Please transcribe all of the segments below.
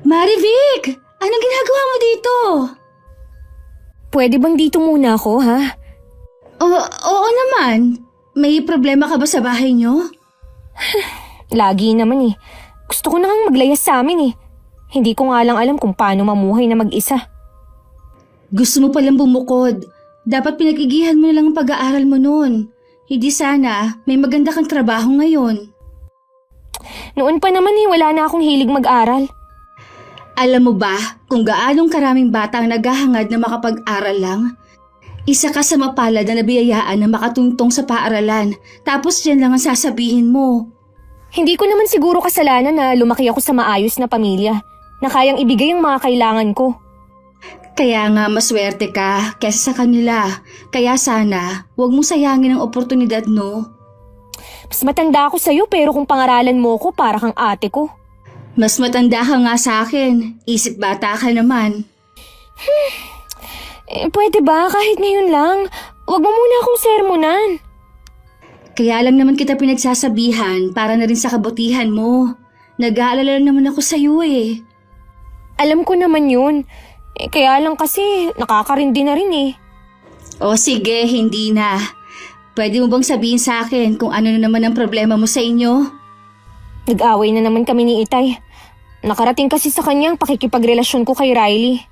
Marivic! Anong ginagawa mo dito? Pwede bang dito muna ako, ha? Oo naman. May problema ka ba sa bahay niyo? Lagi naman eh. Gusto ko na ngang maglayas sa amin eh. Hindi ko nga lang alam kung paano mamuhay na mag-isa. Gusto mo palang bumukod. Dapat pinag-igihan mo na lang ang pag-aaral mo noon. Hindi sana may maganda kang trabaho ngayon. Noon pa naman eh, wala na akong hilig mag-aral. Alam mo ba kung gaanong karaming bata ang naghahangad na makapag-aral lang? Isa ka sa mapalad na nabiyayaan na makatungtong sa paaralan, tapos yan lang ang sasabihin mo. Hindi ko naman siguro kasalanan na lumaki ako sa maayos na pamilya, na kayang ibigay ang mga kailangan ko. Kaya nga maswerte ka kesa sa kanila. Kaya sana, huwag mo sayangin ang oportunidad, no? Mas matanda ako sa'yo pero kung pangaralan mo ko para kang ate ko. Mas matanda ka nga sa akin. Isip bata ka naman. Pwede ba kahit ngayon lang? Huwag mo muna akong sermonan. Kaya lang naman kita pinagsasabihan para na rin sa kabutihan mo. Nag-aalala naman ako sa'yo eh. Alam ko naman yun. Kaya lang kasi nakakarindi na rin eh. O sige, hindi na. Pwede mo bang sabihin sa akin kung ano na naman ang problema mo sa inyo? Nag-away na naman kami ni Itay. Nakarating kasi sa kanya ang pakikipagrelasyon ko kay Riley.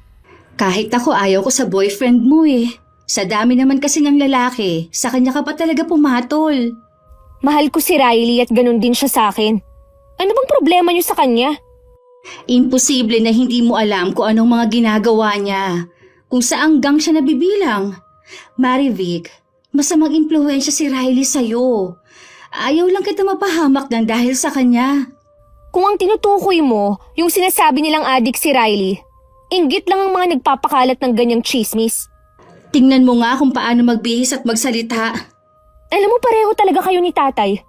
Kahit ako ayaw ko sa boyfriend mo eh. Sa dami naman kasi ng lalaki, sa kanya ka pa talaga pumatol. Mahal ko si Riley at ganun din siya sa akin. Ano bang problema niyo sa kanya? Imposible na hindi mo alam kung anong mga ginagawa niya. Kung saang gang siya nabibilang. Marivic, masamang impluwensya si Riley sa'yo. Ayaw lang kita mapahamak ng dahil sa kanya. Kung ang tinutukoy mo, yung sinasabi nilang adik si Riley, inggit lang ang mga nagpapakalat ng ganyang chismis. Tingnan mo nga kung paano magbihis at magsalita. Alam mo pareho talaga kayo ni tatay.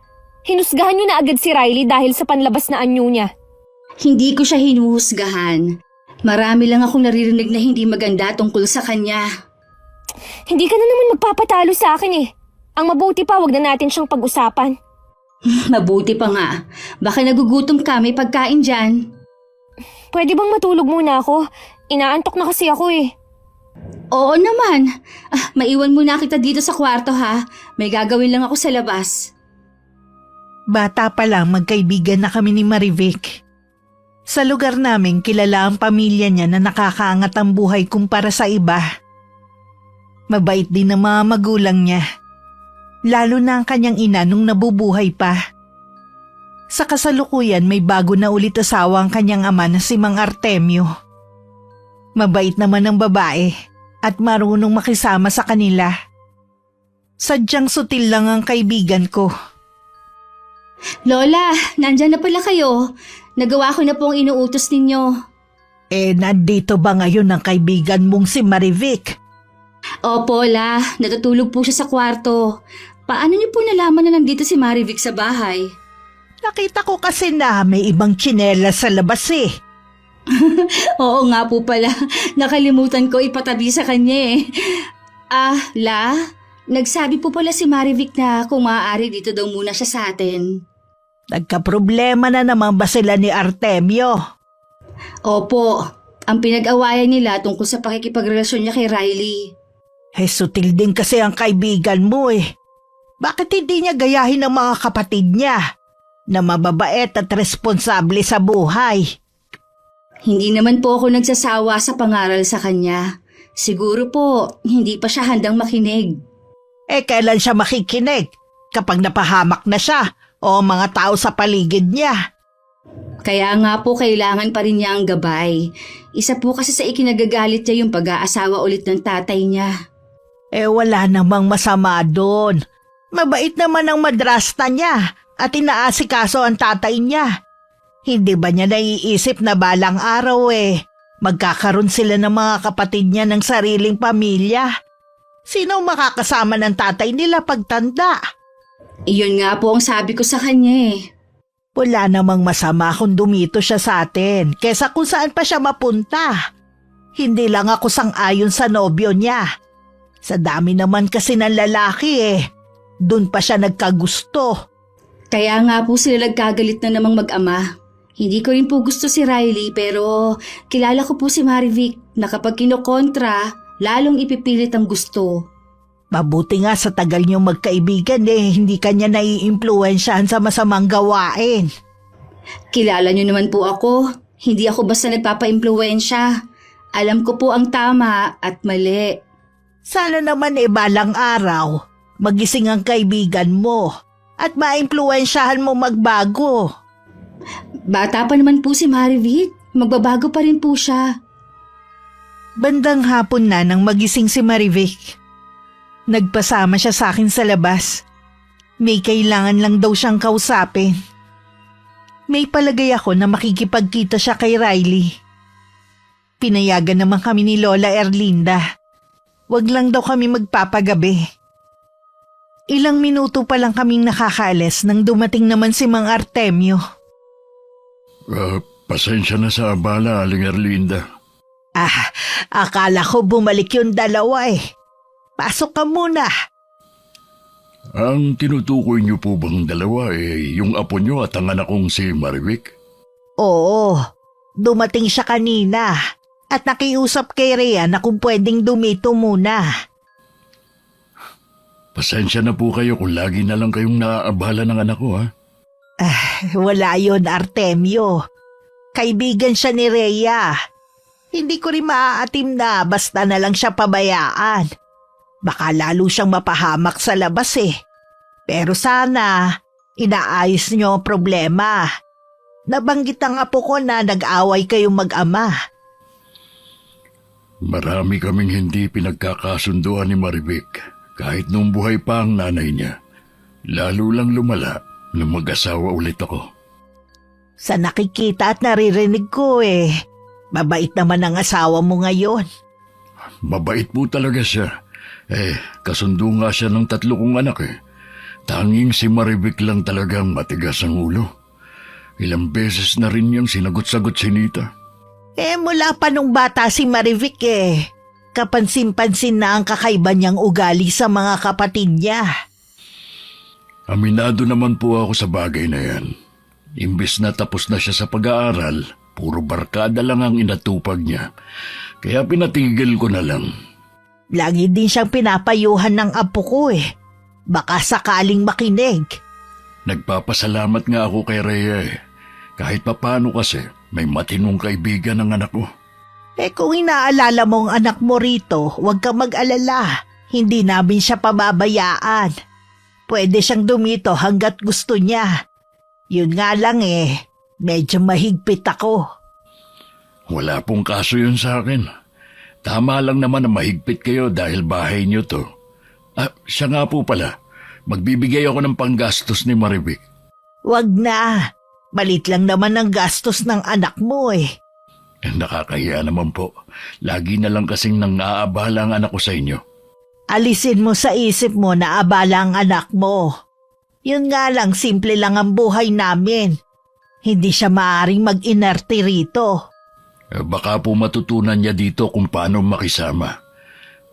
Hinusgahan niyo na agad si Riley dahil sa panlabas na anyo niya. Hindi ko siya hinuhusgahan. Marami lang akong naririnig na hindi maganda tungkol sa kanya. Hindi ka na naman magpapatalo sa akin eh. Ang mabuti pa, wag na natin siyang pag-usapan. Mabuti pa nga. Baka nagugutom ka, may pagkain dyan. Pwede bang matulog muna ako? Inaantok na kasi ako eh. Oo naman. Maiwan muna kita dito sa kwarto ha. May gagawin lang ako sa labas. Bata pa lang magkaibigan na kami ni Marivic. Sa lugar namin kilala ang pamilya niya na nakakaangat ang buhay kumpara sa iba. Mabait din ang mga magulang niya. Lalo na ang kanyang ina nung nabubuhay pa. Sa kasalukuyan may bago na ulit asawa ang kanyang ama na si Mang Artemio. Mabait naman ang babae at marunong makisama sa kanila. Sadyang sutil lang ang kaibigan ko. Lola, nandyan na pala kayo. Nagawa ko na po ang inuutos ninyo. Nandito ba ngayon ang kaibigan mong si Marivic? Opo, La. Natutulog po siya sa kwarto. Paano niyo po nalaman na nandito si Marivic sa bahay? Nakita ko kasi na may ibang tsinelas sa labas eh. Oo nga po pala. Nakalimutan ko ipatabi sa kanya eh. La, nagsabi po pala si Marivic na kung maaari dito daw muna siya sa atin. Nagkaproblema na naman ba sila ni Artemio? Opo, ang pinag-awayan nila tungkol sa pakikipagrelasyon niya kay Riley. Sutil din kasi ang kaibigan mo eh. Bakit hindi niya gayahin ang mga kapatid niya na mababait at responsable sa buhay? Hindi naman po ako nagsasawa sa pangaral sa kanya. Siguro po, hindi pa siya handang makinig. Kailan siya makikinig? Kapag napahamak na siya o mga tao sa paligid niya? Kaya nga po kailangan pa rin niya ang gabay. Isa po kasi sa ikinagagalit niya yung pag-aasawa ulit ng tatay niya. Wala namang masama doon. Mabait naman ang madrasta niya at inaasikaso ang tatay niya. Hindi ba niya naiisip na balang araw magkakaroon sila ng mga kapatid niya ng sariling pamilya? Sino makakasama ng tatay nila pagtanda? Iyon nga po ang sabi ko sa kanya eh. Wala namang masama kung dumito siya sa atin kesa kung saan pa siya mapunta. Hindi lang ako sang-ayon sa nobyo niya. Sa dami naman kasi ng lalaki doon pa siya nagkagusto. Kaya nga po sila nagkagalit na namang mag-ama. Hindi ko rin po gusto si Riley pero kilala ko po si Marivic na kapag kinokontra, lalong ipipilit ang gusto. Mabuti nga sa tagal niyo magkaibigan hindi kanya naiimpluwensyahan sa masamang gawain. Kilala niyo naman po ako, hindi ako basta nagpapa-impluwensya. Alam ko po ang tama at mali. Sana naman balang araw, magising ang kaibigan mo at maimpluwensyahan mo magbago. Bata pa naman po si Marivic, magbabago pa rin po siya. Bandang hapon na nang magising si Marivic. Nagpasama siya sa akin sa labas. May kailangan lang daw siyang kausapin. May palagay ako na makikipagkita siya kay Riley. Pinayagan naman kami ni Lola Erlinda. Wag lang daw kami magpapagabi. Ilang minuto pa lang kaming nakakaalis nang dumating naman si Mang Artemio. Pasensya na sa abala, Aling Erlinda. Akala ko bumalik yung dalawa Pasok ka muna. Ang tinutukoy niyo po bang dalawa yung apo niyo at ang anak kong si Marivic? Oo, dumating siya kanina at nakiusap kay Rhea na kung pwedeng dumito muna. Pasensya na po kayo kung lagi na lang kayong naaabala ng anak ko, ha? Wala yun, Artemio. Kaibigan siya ni Rhea. Hindi ko rin maaatim na basta na lang siya pabayaan. Baka lalo siyang mapahamak sa labas Pero sana, inaayos niyo ang problema. Nabanggit ang apo ko na nag-away kayong mag-ama. Marami kaming hindi pinagkakasunduan ni Marivic kahit nung buhay pa ang nanay niya. Lalo lang lumala nung mag-asawa ulit ako. Sa nakikita at naririnig ko mabait naman ang asawa mo ngayon. Mabait po talaga siya. Kasundo nga siya ng 3 kong anak Tanging si Marivic lang talagang matigas ang ulo. Ilang beses na rin niyang sinagot-sagot si Nita. Mula pa nung bata si Marivic kapansin-pansin na ang kakaiba niyang ugali sa mga kapatid niya. Aminado naman po ako sa bagay na yan. Imbes na tapos na siya sa pag-aaral, puro barkada lang ang inatupag niya. Kaya pinatigil ko na lang. Lagi din siyang pinapayuhan ng apo ko Baka sakaling makinig. Nagpapasalamat nga ako kay Rhea Kahit papano kasi may matinong kaibigan ng anak ko. Kung inaalala mo ang anak mo rito, huwag kang mag-alala. Hindi namin siya pababayaan. Pwede siyang dumito hanggat gusto niya. Yun nga lang medyo mahigpit ako. Wala pong kaso yun sa akin. Tama lang naman na mahigpit kayo dahil bahay niyo to. Siya nga po pala. Magbibigay ako ng panggastos ni Marivic. Wag na. Malit lang naman ang gastos ng anak mo Nakakahiya naman po. Lagi na lang kasing nang naaabala ang anak ko sa inyo. Alisin mo sa isip mo na abala ang anak mo. Yun nga lang, simple lang ang buhay namin. Hindi siya maaaring mag-inerte rito. Baka po matutunan niya dito kung paano makisama.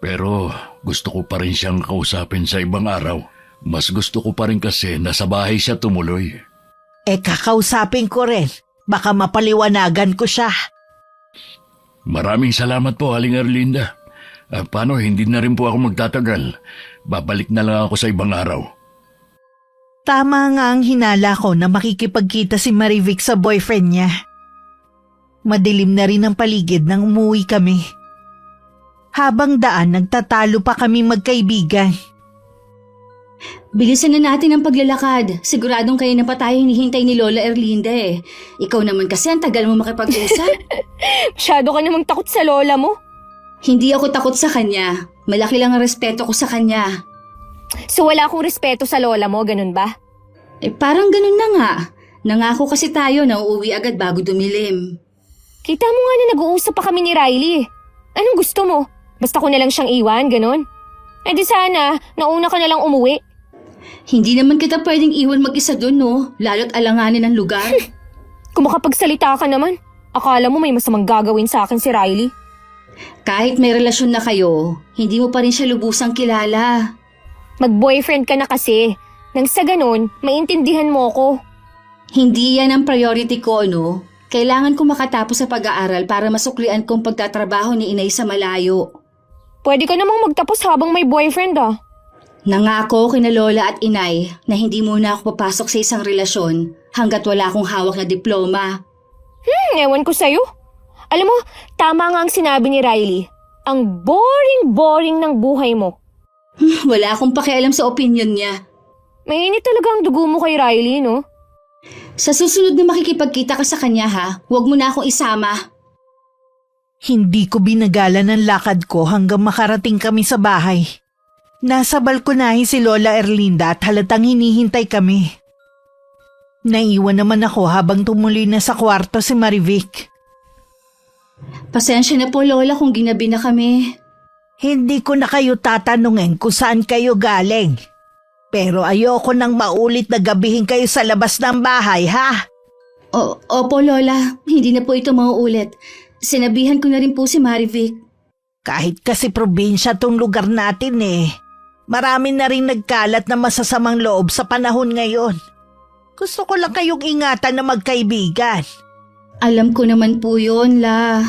Pero gusto ko pa rin siyang kausapin sa ibang araw. Mas gusto ko pa rin kasi na sa bahay siya tumuloy. Kakausapin ko rin. Baka mapaliwanagan ko siya. Maraming salamat po, Aling Erlinda. Paano, hindi na rin po ako magtatagal. Babalik na lang ako sa ibang araw. Tama nga ang hinala ko na makikipagkita si Marivic sa boyfriend niya. Madilim na rin ang paligid nang umuwi kami. Habang daan, nagtatalo pa kami magkaibigan. Bilisan na natin ang paglalakad. Siguradong kayo na pa tayo hinihintay ni Lola Erlinda Ikaw naman kasi ang tagal mo makipag-usap. Masyado ka namang takot sa lola mo. Hindi ako takot sa kanya. Malaki lang ang respeto ko sa kanya. So wala akong respeto sa lola mo, ganun ba? Parang ganun na nga. Nangako kasi tayo na uuwi agad bago dumilim. Kita mo nga na nag-uusap pa kami ni Riley. Anong gusto mo? Basta ko na lang siyang iwan, ganun? Di sana, nauna ka na lang umuwi. Hindi naman kita pwedeng iwan mag-isa dun, no? Lalo't alanganin ang lugar. Kung makapagsalita ka naman, akala mo may masamang gagawin sa akin si Riley. Kahit may relasyon na kayo, hindi mo pa rin siya lubusang kilala. Mag-boyfriend ka na kasi. Nang sa ganun, maintindihan mo ko. Hindi yan ang priority ko, no? Kailangan ko makatapos sa pag-aaral para masuklian kong pagtatrabaho ni inay sa malayo. Pwede ka namang magtapos habang may boyfriend ah. Nangako kina lola at inay na hindi muna ako papasok sa isang relasyon hanggat wala akong hawak na diploma. Ewan ko sa'yo. Alam mo, tama nga ang sinabi ni Riley. Ang boring-boring ng buhay mo. Wala akong pakialam sa opinion niya. Mainit talaga ang dugo mo kay Riley, no? Sa susunod na makikipagkita ka sa kanya ha, huwag mo na akong isama. Hindi ko binagala ng lakad ko hanggang makarating kami sa bahay. Nasa balkonahe si Lola Erlinda at halatang hinihintay kami. Naiwan naman ako habang tumuloy na sa kwarto si Marivic. Pasensya na po lola kung ginabi na kami. Hindi ko na kayo tatanungin kung saan kayo galing. Pero ayoko nang maulit na gabihin kayo sa labas ng bahay, ha? Opo lola, hindi na po ito mauulit. Sinabihan ko na rin po si Marivic. Kahit kasi probinsya tong lugar natin eh. Marami na rin nagkalat na masasamang loob sa panahon ngayon. Gusto ko lang kayong ingatan na magkaibigan. Alam ko naman po yun, la.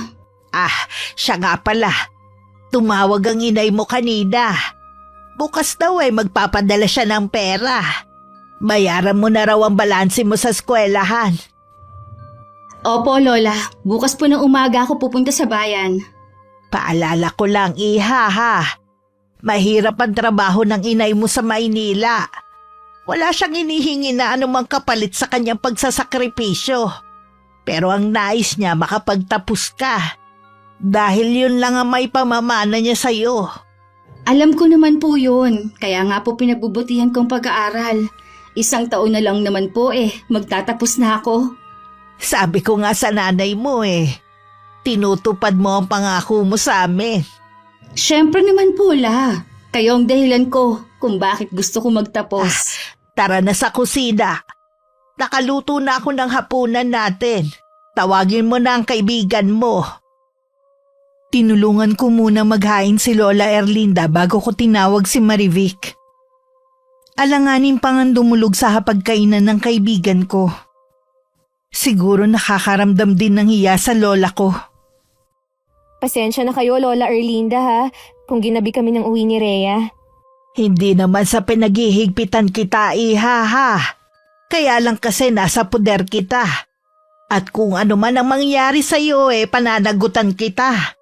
Siya nga pala. Tumawag ang inay mo kanina. Bukas daw magpapadala siya ng pera. Bayaran mo na raw ang balanse mo sa eskwelahan. Opo, lola. Bukas po ng umaga ako pupunta sa bayan. Paalala ko lang, iha ha. Mahirap ang trabaho ng inay mo sa Maynila. Wala siyang inihingi na anumang kapalit sa kanyang pagsasakripisyo. Pero ang nais niya makapagtapos ka. Dahil yun lang ang may pamamana niya sa'yo. Alam ko naman po yun. Kaya nga po pinagbubutihan kong pag-aaral. 1 taon na lang naman po magtatapos na ako. Sabi ko nga sa nanay mo tinutupad mo ang pangako mo sa amin. Siyempre naman po, la. Kayo ang dahilan ko kung bakit gusto ko magtapos. Tara na sa kusina. Nakaluto na ako ng hapunan natin. Tawagin mo na ang kaibigan mo. Tinulungan ko muna maghain si Lola Erlinda bago ko tinawag si Marivic. Alanganin pang ang dumulog sa hapagkainan ng kaibigan ko. Siguro nakakaramdam din ng hiya sa lola ko. Pasensya na kayo, Lola Erlinda ha, kung ginabi kami ng uwi ni Rhea. Hindi naman sa pinaghihigpitan kita, iha ha. Kaya lang kasi nasa puder kita. At kung ano man ang mangyari sa'yo pananagutan kita.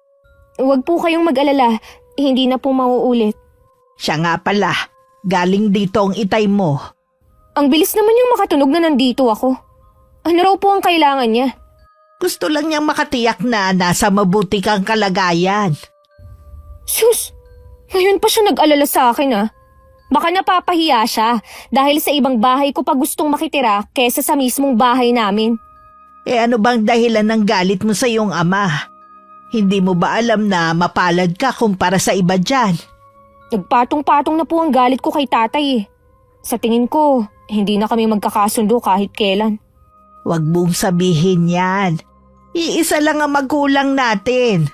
Huwag po kayong mag-alala, hindi na po mauulit. Siya nga pala, galing dito ang itay mo. Ang bilis naman yung makatunog na nandito ako. Ano raw po ang kailangan niya? Gusto lang niyang makatiyak na nasa mabuti kang kalagayan. Sus, ngayon pa siya nag-alala sa akin ah. Baka napapahiya siya dahil sa ibang bahay ko pa gustong makitira kesa sa mismong bahay namin. Ano bang dahilan ng galit mo sa iyong ama? Hindi mo ba alam na mapalad ka kumpara sa iba dyan? Nagpatong-patong na po ang galit ko kay tatay Sa tingin ko, hindi na kami magkakasundo kahit kailan. Huwag mong sabihin yan. Iisa lang ang magulang natin.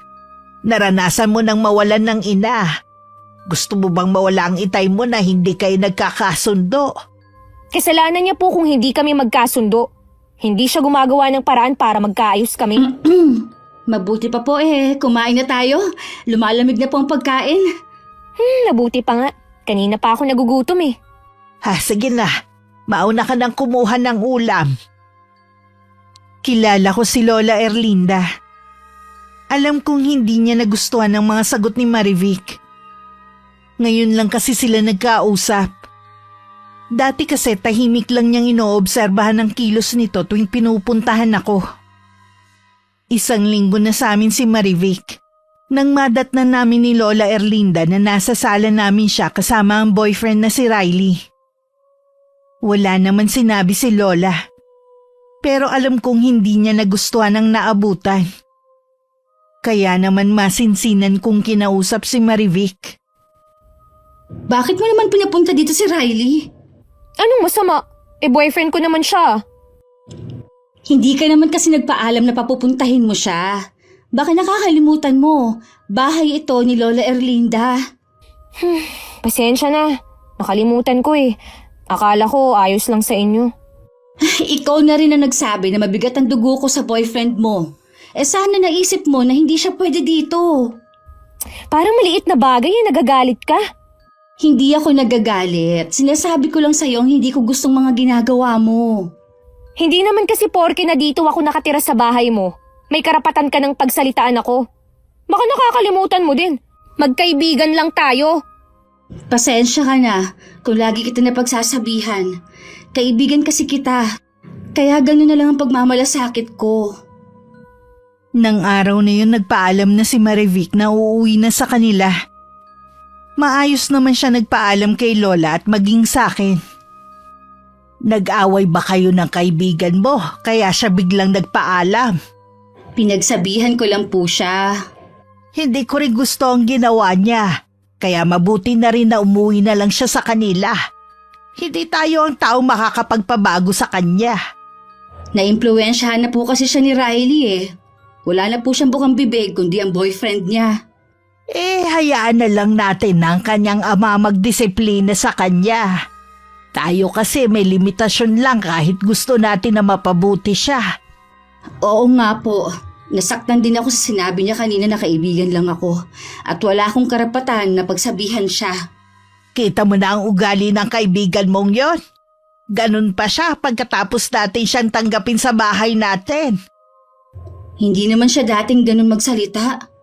Naranasan mo nang mawalan ng ina. Gusto mo bang mawala ang itay mo na hindi kayo nagkakasundo? Kasalanan niya po kung hindi kami magkasundo. Hindi siya gumagawa ng paraan para magkaayos kami. Mabuti pa po kumain na tayo. Lumalamig na po ang pagkain. Nabuti pa nga. Kanina pa ako nagugutom Sige na. Mauna ka nang kumuha ng ulam. Kilala ko si Lola Erlinda. Alam kong hindi niya nagustuhan ang mga sagot ni Marivic. Ngayon lang kasi sila nagkausap. Dati kasi tahimik lang niyang inoobserbahan ang kilos nito tuwing pinupuntahan ako. 1 linggo na sa amin si Marivic. Nang madatnan namin ni Lola Erlinda na nasa sala namin siya kasama ang boyfriend na si Riley. Wala naman sinabi si Lola. Pero alam kong hindi niya nagustuhan ang naabutan. Kaya naman masinsinan kong kinausap si Marivic. Bakit mo naman pinapunta dito si Riley? Anong masama? Boyfriend ko naman siya. Hindi ka naman kasi nagpaalam na papupuntahin mo siya. Baka nakakalimutan mo. Bahay ito ni Lola Erlinda. Pasensya na. Nakalimutan ko Akala ko ayos lang sa inyo. Ikaw na rin ang nagsabi na mabigat ang dugo ko sa boyfriend mo. Sana naisip mo na hindi siya pwede dito. Parang maliit na bagay nagagalit ka. Hindi ako nagagalit. Sinasabi ko lang sa'yo ang hindi ko gustong mga ginagawa mo. Hindi naman kasi porke na dito ako nakatira sa bahay mo. May karapatan ka ng pagsalitaan ako. Baka nakakalimutan mo din. Magkaibigan lang tayo. Pasensya ka na kung lagi kita napagsasabihan. Kaibigan kasi kita. Kaya gano'n na lang ang pagmamalasakit ko. Nang araw na yun nagpaalam na si Marivic na uuwi na sa kanila. Maayos naman siya nagpaalam kay Lola at maging sa akin. Nag-away ba kayo ng kaibigan mo kaya siya biglang nagpaalam? Pinagsabihan ko lang po siya. Hindi ko rin gusto ang ginawa niya. Kaya mabuti na rin na umuwi na lang siya sa kanila. Hindi tayo ang taong makakapagpabago sa kanya. Naimpluwensyahan na po kasi siya ni Riley eh. Wala na po siyang bukang bibig kundi ang boyfriend niya. Hayaan na lang natin ang kanyang ama magdisiplina sa kanya. Tayo kasi may limitasyon lang kahit gusto natin na mapabuti siya. Oo nga po. Nasaktan din ako sa sinabi niya kanina na kaibigan lang ako. At wala akong karapatan na pagsabihan siya. Kita mo na ang ugali ng kaibigan mong yon. Ganun pa siya pagkatapos natin siyang tanggapin sa bahay natin. Hindi naman siya dating ganun magsalita.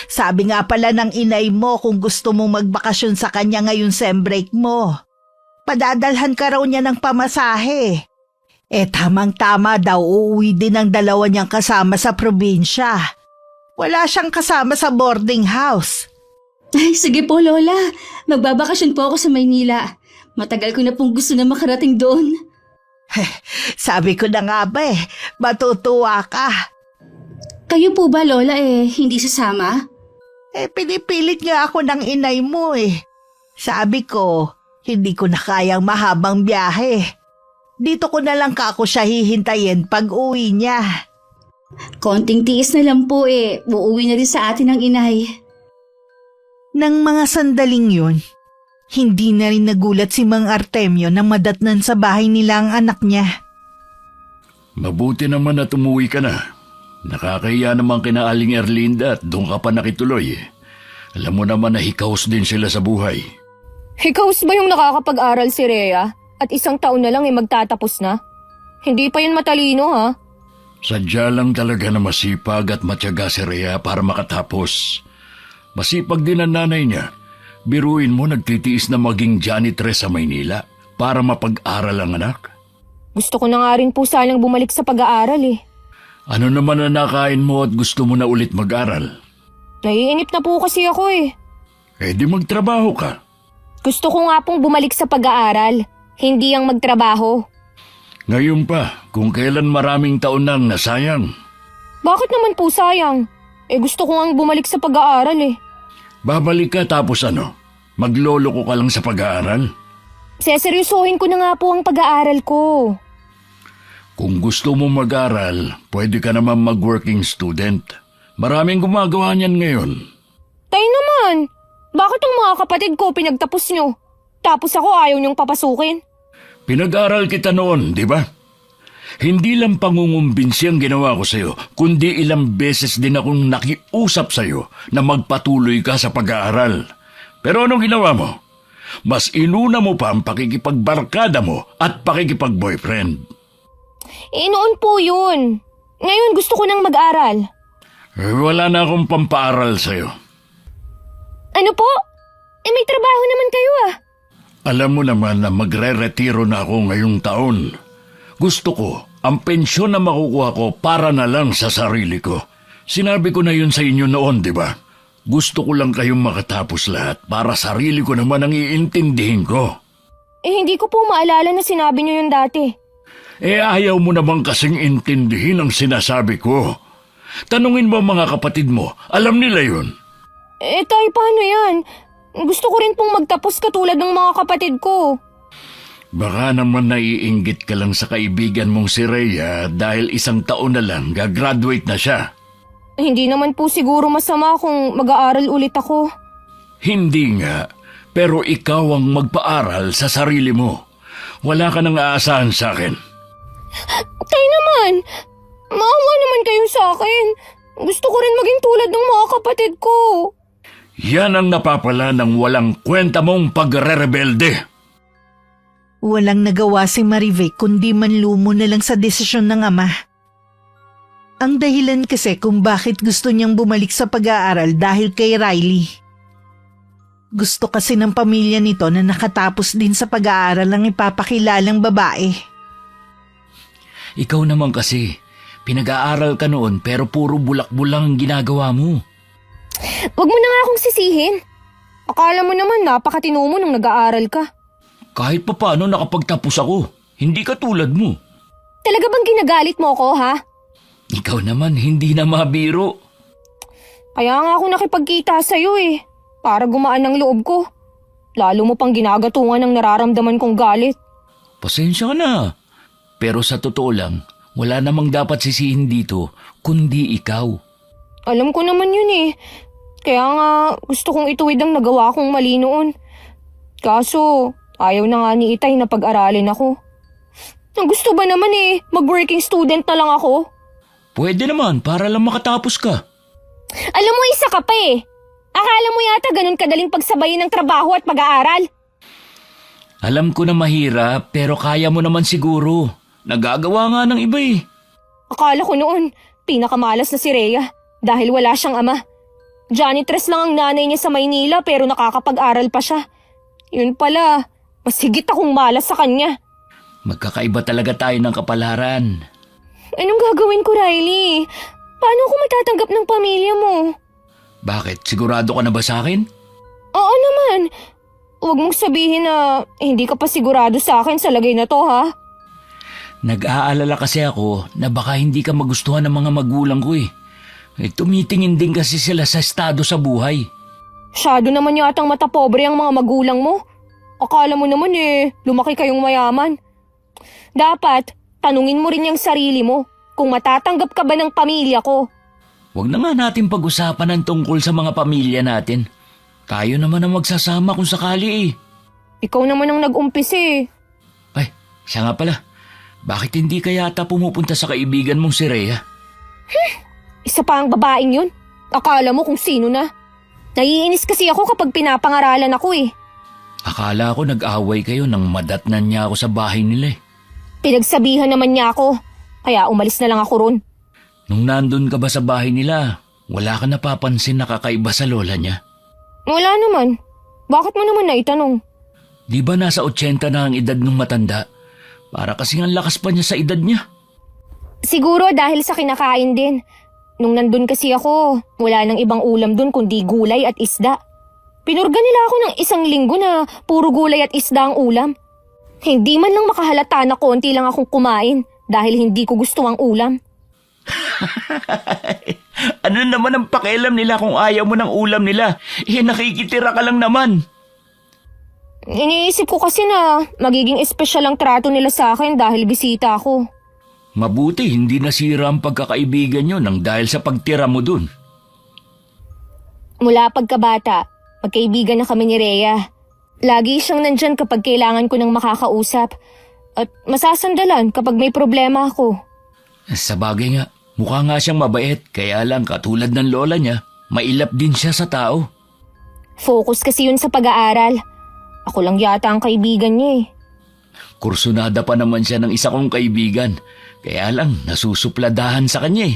Sabi nga pala ng inay mo kung gusto mong magbakasyon sa kanya ngayon sem break mo. Padadalhan ka raw niya ng pamasahe. Tamang-tama daw uuwi din ang dalawa niyang kasama sa probinsya. Wala siyang kasama sa boarding house. Ay, sige po Lola. Magbabakasyon po ako sa Maynila. Matagal ko na pong gusto na makarating doon. Sabi ko na nga ba matutuwa ka. Kayo po ba Lola hindi sasama? Pinipilit nga ako ng inay mo Sabi ko, hindi ko na kayang mahabang biyahe. Dito ko na lang kako siya hihintayin pag uwi niya. Konting tiis na lang po Uuwi na rin sa atin ang inay. Nang mga sandaling yun, hindi na rin nagulat si Mang Artemio na madatnan sa bahay nila ang anak niya. Mabuti naman at umuwi ka na. Nakakahiya naman kina Aling Erlinda at doon ka pa nakituloy. Alam mo naman na hikaos din sila sa buhay. Hikaos ba yung nakakapag-aral si Rhea? At 1 taon na lang magtatapos na? Hindi pa yun matalino ha? Sadya lang talaga na masipag at matyaga si Rhea para makatapos. Masipag din ang nanay niya. Biruin mo nagtitiis na maging janitress sa Maynila para mapag-aral ang anak. Gusto ko na nga rin po sanang bumalik sa pag-aaral Ano naman na nakain mo at gusto mo na ulit mag-aral? Naiinip na po kasi ako Di magtrabaho ka. Gusto ko nga pong bumalik sa pag-aaral. Hindi ang magtrabaho. Ngayon pa, kung kailan maraming taon nang nasayang. Bakit naman po sayang? Gusto ko nga bumalik sa pag-aaral Babalik ka tapos ano? Maglolo ko ka lang sa pag-aaral? Seseryosohin ko na nga po ang pag-aaral ko. Kung gusto mo mag-aral, pwede ka naman mag-working student. Maraming gumagawa niyan ngayon. Tayo naman, bakit ang mga kapatid ko pinagtapos nyo? Tapos ako ayaw niyong papasukin? Pinag-aral kita noon, di ba? Hindi lang pangungumbinsi ang ginawa ko sa'yo, kundi ilang beses din akong nakiusap sa'yo na magpatuloy ka sa pag-aaral. Pero anong ginawa mo? Mas inuna mo pa ang pakikipagbarkada mo at pakikipag-boyfriend. Noon po yun. Ngayon gusto ko nang mag-aral. Wala na akong pampaaral sa'yo. Ano po? May trabaho naman kayo Alam mo naman na magre-retiro na ako ngayong taon. Gusto ko, ang pensyon na makukuha ko para na lang sa sarili ko. Sinabi ko na yun sa inyo noon, di ba? Gusto ko lang kayong makatapos lahat para sarili ko naman ang iintindihin ko. Hindi ko po maalala na sinabi niyo yun dati. Ayaw mo naman kasing intindihin ang sinasabi ko. Tanungin mo mga kapatid mo, alam nila yun. Tay, paano yan? Gusto ko rin pong magtapos katulad ng mga kapatid ko. Baka naman naiinggit ka lang sa kaibigan mong si Rhea dahil 1 taon na lang gagraduate na siya. Hindi naman po siguro masama kung mag-aaral ulit ako. Hindi nga, pero ikaw ang magpaaral sa sarili mo. Wala ka nang aasahan sa akin. Tay naman, maawa naman kayo sa akin. Gusto ko rin maging tulad ng mga kapatid ko. Yan ang napapala ng walang kwenta mong pagre-rebelde. Walang nagawa si Marivic kundi manlumo na lang sa desisyon ng ama. Ang dahilan kasi kung bakit gusto niyang bumalik sa pag-aaral dahil kay Riley. Gusto kasi ng pamilya nito na nakatapos din sa pag-aaral ang ipapakilalang babae. Ikaw naman kasi, pinag-aaral ka noon pero puro bulak-bulang ang ginagawa mo. Huwag mo na nga akong sisihin. Akala mo naman napakatino mo nung nag-aaral ka. Kahit pa paano nakapagtapos ako, hindi ka tulad mo. Talaga bang ginagalit mo ako, ha? Ikaw naman hindi na mabiro. Kaya nga ako nakipagkita sa'yo para gumaan ang loob ko. Lalo mo pang ginagatungan ng nararamdaman kong galit. Pasensya ka na. Pero sa totoo lang, wala namang dapat sisihin dito, kundi ikaw. Alam ko naman yun Kaya nga gusto kong ituwid ang nagawa kong mali noon. Kaso ayaw na nga ni Itay na pag-aralin ako. Ang gusto ba naman mag-working student na lang ako? Pwede naman para lang makatapos ka. Alam mo, isa ka pa Akala mo yata ganun kadaling pagsabayin ng trabaho at pag-aaral? Alam ko na mahirap pero kaya mo naman siguro. Nagagawa nga ng iba Akala ko noon, pinakamalas na si Rhea dahil wala siyang ama. Janitress lang ang nanay niya sa Maynila pero nakakapag-aral pa siya. Yun pala, mas higit akong malas sa kanya. Magkakaiba talaga tayo ng kapalaran. Anong gagawin ko, Riley? Paano ako matatanggap ng pamilya mo? Bakit? Sigurado ka na ba sa akin? Oo naman. Huwag mong sabihin na hindi ka pa sigurado sa akin sa lagay na to, ha? Nag-aalala kasi ako na baka hindi ka magustuhan ng mga magulang ko tumitingin din kasi sila sa estado sa buhay. Masyado naman yatang matapobre ang mga magulang mo. Akala mo naman lumaki kayong mayaman. Dapat, tanungin mo rin yung sarili mo kung matatanggap ka ba ng pamilya ko. Huwag na nga natin pag-usapan ng tungkol sa mga pamilya natin. Tayo naman ang magsasama kung sakali Ikaw naman ang nag-umpisi Ay, siya nga pala. Bakit hindi ka yata pumupunta sa kaibigan mong si Rhea? Isa pa ang babaeng yun. Akala mo kung sino na. Naiinis kasi ako kapag pinapangaralan ako Akala ko nag-away kayo nang madatnan niya ako sa bahay nila Pinagsabihan naman niya ako. Kaya umalis na lang ako ron. Nung nandun ka ba sa bahay nila, wala ka napapansin na kakaiba sa lola niya? Wala naman. Bakit mo naman naitanong? Di ba nasa 80 na ang edad ng matanda? Para kasing ang lakas pa niya sa edad niya. Siguro dahil sa kinakain din. Nung nandun kasi ako, wala nang ibang ulam dun kundi gulay at isda. Pinurga nila ako ng 1 linggo na puro gulay at isda ang ulam. Hindi man lang makahalata na konti lang akong kumain dahil hindi ko gusto ang ulam. Ano naman ang pakialam nila kung ayaw mo ng ulam nila? Nakikitira ka lang naman. Iniisip ko kasi na magiging espesyal ang trato nila sa akin dahil bisita ako. Mabuti hindi nasira ang pagkakaibigan nyo nang dahil sa pagtira mo dun. Mula pagkabata, magkaibigan na kami ni Rhea. Lagi siyang nandyan kapag kailangan ko ng makakausap at masasandalan kapag may problema ako. Sa bagay nga, mukha nga siyang mabait kaya lang katulad ng lola niya, mailap din siya sa tao. Focus kasi yun sa pag-aaral. Ako lang yata ang kaibigan niya Kursunada pa naman siya ng isa kong kaibigan, kaya lang nasusupladahan sa kanya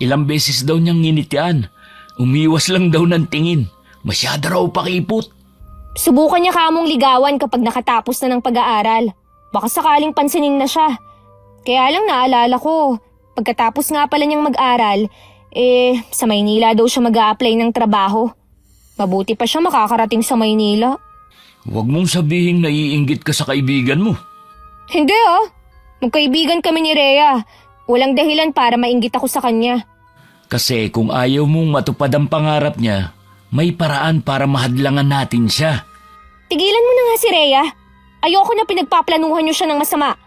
Ilang beses daw niyang nginitian, umiwas lang daw ng tingin, masyado raw pakipot. Subukan niya kamong ligawan kapag nakatapos na ng pag-aaral. Baka sakaling pansinin na siya. Kaya lang naalala ko, pagkatapos nga pala niyang mag-aral, sa Maynila daw siya mag-a-apply ng trabaho. Mabuti pa siya makakarating sa Maynila. Huwag mong sabihing naiinggit ka sa kaibigan mo. Hindi magkaibigan kami ni Rhea. Walang dahilan para mainggit ako sa kanya. Kasi kung ayaw mong matupad ang pangarap niya, may paraan para mahadlangan natin siya. Tigilan mo na nga si Rhea. Ayoko na pinagpaplanuhan niyo siya ng masama.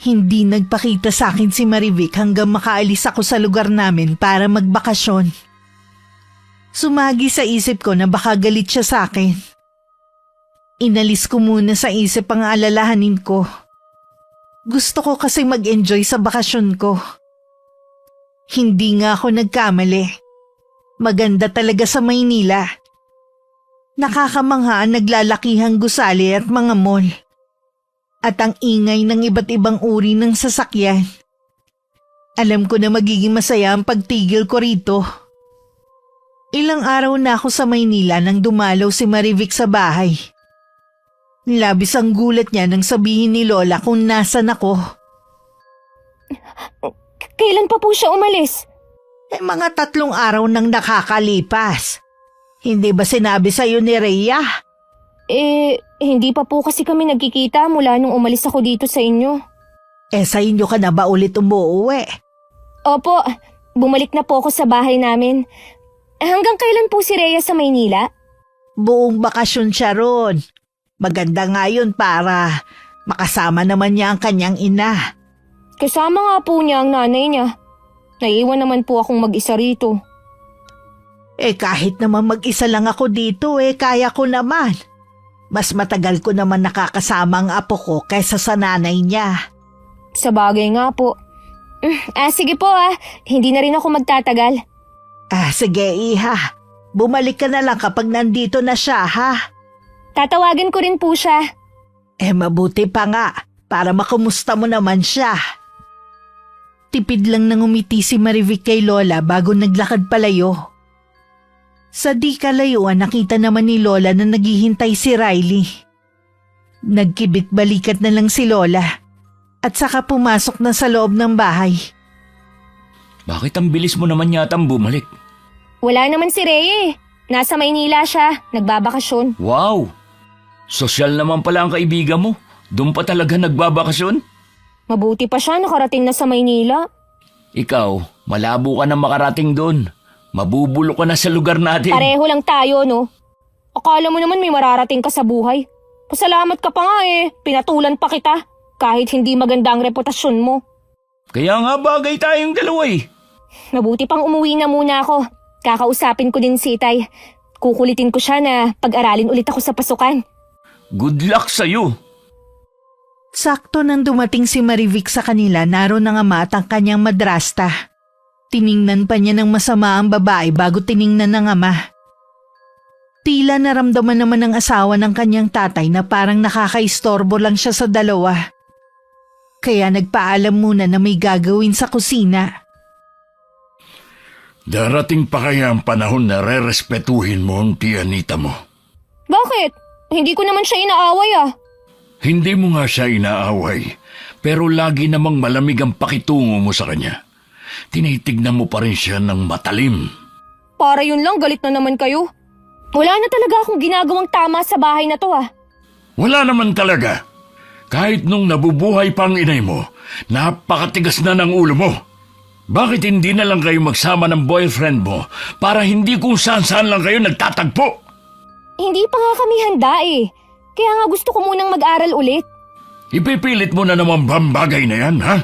Hindi nagpakita sa akin si Marivic hanggang makaalis ako sa lugar namin para magbakasyon. Sumagi sa isip ko na baka galit siya sa akin. Inalis ko muna sa isip ang alalahanin ko. Gusto ko kasi mag-enjoy sa bakasyon ko. Hindi nga ako nagkamali. Maganda talaga sa Maynila. Nakakamangha ang naglalakihang gusali at mga mall. At ang ingay ng iba't ibang uri ng sasakyan. Alam ko na magiging masaya ang pagtigil ko rito. Ilang araw na ako sa Maynila nang dumalaw si Marivic sa bahay. Labis ang gulat niya nang sabihin ni Lola kung nasan ako. Kailan pa po siya umalis? Mga 3 araw nang nakakalipas. Hindi ba sinabi sa'yo ni Rhea? Hindi pa po kasi kami nagkikita mula nung umalis ako dito sa inyo. Sa inyo ka na ba ulit umuwi? Opo, bumalik na po ako sa bahay namin. Hanggang kailan po si Rhea sa Maynila? Buong bakasyon siya ron. Maganda nga yun para makasama naman niya ang kanyang ina. Kasama nga po niya ang nanay niya. Naiiwan naman po akong mag-isa rito. Kahit naman mag-isa lang ako dito kaya ko naman. Mas matagal ko naman nakakasama ang apo ko kaysa sa nanay niya. Sa bagay nga po. Sige po hindi na rin ako magtatagal. Sige iha. Bumalik ka na lang kapag nandito na siya ha. Tatawagan ko rin po siya. Mabuti pa nga para makumusta mo naman siya. Tipid lang nang umiti si Marivic kay Lola bago naglakad palayo. Sa di kalayuan nakita naman ni Lola na naghihintay si Riley. Nagkibit-balikat na lang si Lola at saka pumasok na sa loob ng bahay. Bakit ang bilis mo naman yatang bumalik? Wala naman si Rhea. Nasa Maynila siya, nagbabakasyon. Wow! Sosyal naman pala ang kaibigan mo. Doon pa talaga nagbabakasyon? Mabuti pa siya nakarating na sa Maynila. Ikaw, malabo ka na makarating doon. Mabubulo ka na sa lugar natin. Pareho lang tayo, no? Akala mo naman may mararating ka sa buhay. Pasalamat ka pa nga pinatulan pa kita. Kahit hindi maganda ang reputasyon mo. Kaya nga bagay tayong dalawa Mabuti pang umuwi na muna ako. Kakausapin ko din si Itay. Kukulitin ko siya na pag-aralin ulit ako sa pasukan. Good luck sa'yo. Sakto nang dumating si Marivic sa kanila, naroon ang ama at ang kanyang madrasta. Tiningnan pa niya ng masama ang babae bago tiningnan ng ama. Tila naramdaman naman ng asawa ng kanyang tatay na parang nakakaistorbo lang siya sa dalawa. Kaya nagpaalam muna na may gagawin sa kusina. Darating pa kaya ang panahon na rerespetuhin mo ang tiyanita mo? Bakit? Hindi ko naman siya inaaway Hindi mo nga siya inaaway, pero lagi namang malamig ang pakitungo mo sa kanya. Tinitignan mo pa rin siya ng matalim. Para yun lang, galit na naman kayo. Wala na talaga akong ginagawang tama sa bahay na to Wala naman talaga. Kahit nung nabubuhay pa ang inay mo, napakatigas na ng ulo mo. Bakit hindi na lang kayo magsama ng boyfriend mo para hindi kung saan-saan lang kayo nagtatagpo? Hindi pa nga kami handa Kaya nga gusto ko munang mag-aral ulit. Ipipilit mo na naman ba ang bagay na yan, ha?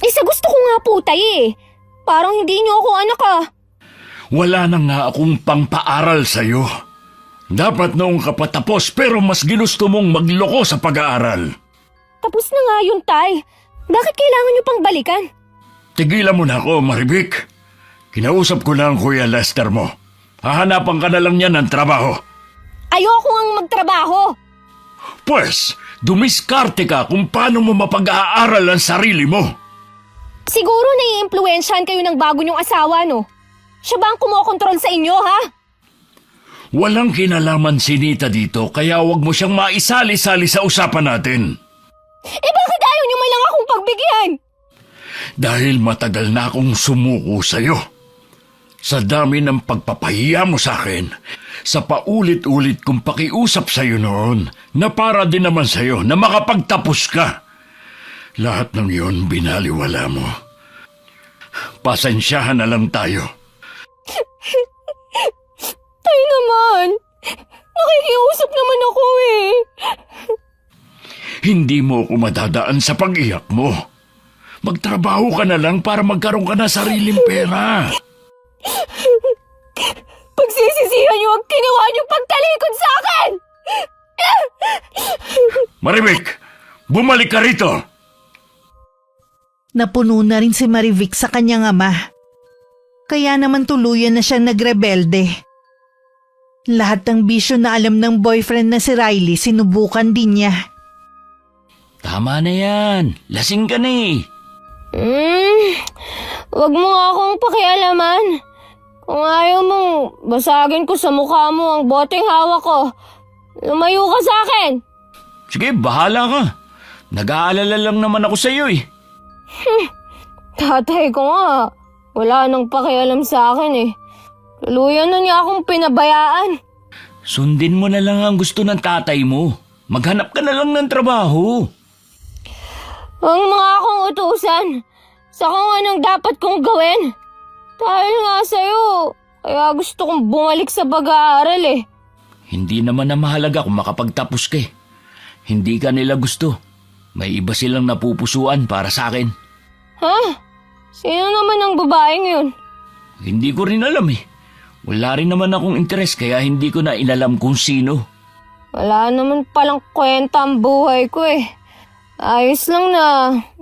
Sa gusto ko nga po, Tay Parang hindi niyo ako anak Wala na nga akong pangpaaral sa'yo. Dapat noong kapatapos pero mas ginusto mong magloko sa pag-aaral. Tapos na nga yun, Tay. Bakit kailangan niyo pang balikan? Tigilan mo na ako, Marivic. Kinausap ko na ang Kuya Lester mo. Hahanapan ka na lang niya ng trabaho. Ayoko ngang magtrabaho. Pues, dumiskarte ka kung paano mo mapag-aaral ang sarili mo. Siguro nai-impluwensyahan kayo ng bago niyong asawa, no? Siya ba ang kumokontrol sa inyo, ha? Walang kinalaman si Nita dito kaya wag mo siyang maisali-sali sa usapan natin. Bakit ayaw niyo man lang akong pagbigyan? Dahil matagal na akong sumuko sa'yo. Sa dami ng pagpapahiya mo sa akin, sa paulit-ulit kong pakiusap sa'yo noon, na para din naman sa'yo na makapagtapos ka. Lahat ng yun binaliwala mo. Pasensyahan na lang tayo. Tay naman, nakikiusap naman ako Hindi mo ako madadaan sa pag-iyak mo. Magtrabaho ka na lang para magkaroon ka na sariling pera. Pagsisisihan niyo ang ginawa niyong pagtalikod sa akin! Marivic, bumalik ka rito! Napuno na rin si Marivic sa kanyang ama. Kaya naman tuluyan na siyang nagrebelde. Lahat ng bisyo na alam ng boyfriend na si Riley, sinubukan din niya. Tama na yan. Lasing ka na eh. Wag mo nga akong pakialaman. Kung ayaw mong basagin ko sa mukha mo ang boteng hawak ko, lumayo ka sa akin. Sige, bahala ka. Nag-aalala lang naman ako sa iyo eh. Tatay ko nga, wala nang pakialam sa akin eh. Tuluyan na niya akong pinabayaan. Sundin mo na lang ang gusto ng tatay mo. Maghanap ka na lang ng trabaho. Ang mga akong utusan sa kung anong dapat kong gawin. Dahil nga sa'yo, kaya gusto kong bumalik sa pag-aaral eh. Hindi naman na mahalaga kung makapagtapos ka eh. Hindi ka nila gusto. May iba silang napupusuan para sa akin. Ha? Sino naman ang babaeng yun? Hindi ko rin alam eh. Wala rin naman akong interes kaya hindi ko na inalam kung sino. Wala naman palang kwenta ang buhay ko eh. Ayos lang na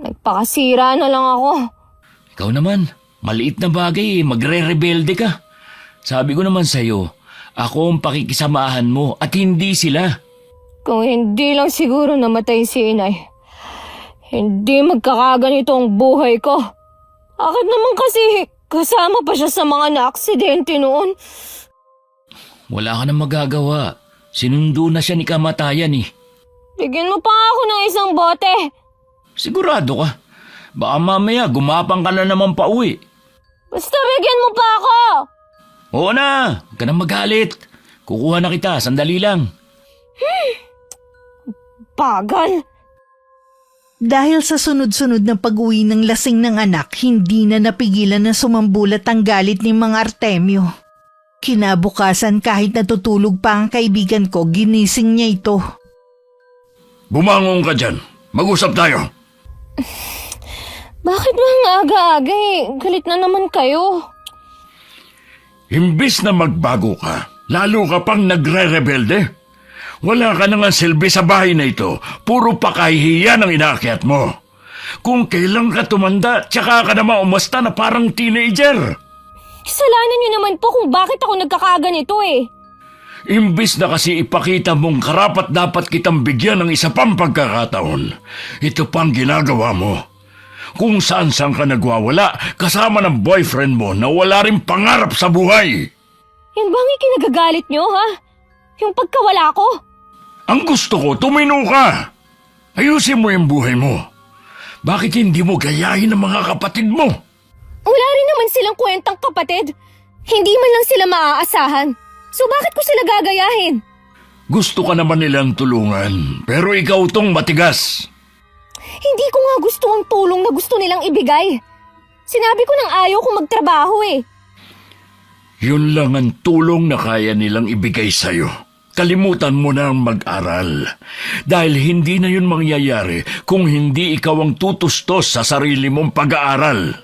nagpakasira na lang ako. Ikaw naman, maliit na bagay eh, magre-rebelde ka. Sabi ko naman sa'yo, ako ang pakikisamahan mo at hindi sila. Kung hindi lang siguro namatay si inay, hindi magkakaganito ang buhay ko. Bakit naman kasi kasama pa siya sa mga na-aksidente noon? Wala ka nang magagawa. Sinundo na siya ni kamatayan eh. Bigyan mo pa ako ng isang bote. Sigurado ka. Baka mamaya gumapang ka na naman pa uwi. Basta bigyan mo pa ako. Oo na, huwag ka nang magalit. Kukuha na kita, sandali lang. Bagal. Dahil sa sunod-sunod na pag-uwi ng lasing ng anak, hindi na napigilan na sumambulat ang galit ni Mang Artemio. Kinabukasan kahit natutulog pa ang kaibigan ko, ginising niya ito. Bumangon ka dyan. Mag-usap tayo. Bakit ba ang aga-aga eh? Galit na naman kayo. Imbis na magbago ka, lalo ka pang nagre-rebelde. Wala ka na nga silbi sa bahay na ito. Puro pakahihiyan ang inaakyat mo. Kung kailan ka tumanda, tsaka ka naman umasta na parang teenager. Kasalanan niyo naman po kung bakit ako nagkakaganito eh. Imbis na kasi ipakita mong karapat dapat kitang bigyan ng isa pang pagkakataon, ito pang ginagawa mo. Kung saan-saan ka nagwawala, kasama ng boyfriend mo na wala rin pangarap sa buhay. Yan bang ikinagagalit niyo ha? Yung pagkawala ko? Ang gusto ko, tumino ka. Ayusin mo yung buhay mo. Bakit hindi mo gayahin ang mga kapatid mo? Wala rin naman silang kwentang kapatid. Hindi man lang sila maaasahan. So bakit ko sila gagayahin? Gusto ka naman nilang tulungan, pero ikaw tong matigas. Hindi ko nga gusto ang tulong na gusto nilang ibigay. Sinabi ko nang ayaw ko magtrabaho eh. Yun lang ang tulong na kaya nilang ibigay sa'yo. Kalimutan mo na ang mag-aral. Dahil hindi na yun mangyayari kung hindi ikaw ang tutustos sa sarili mong pag-aaral.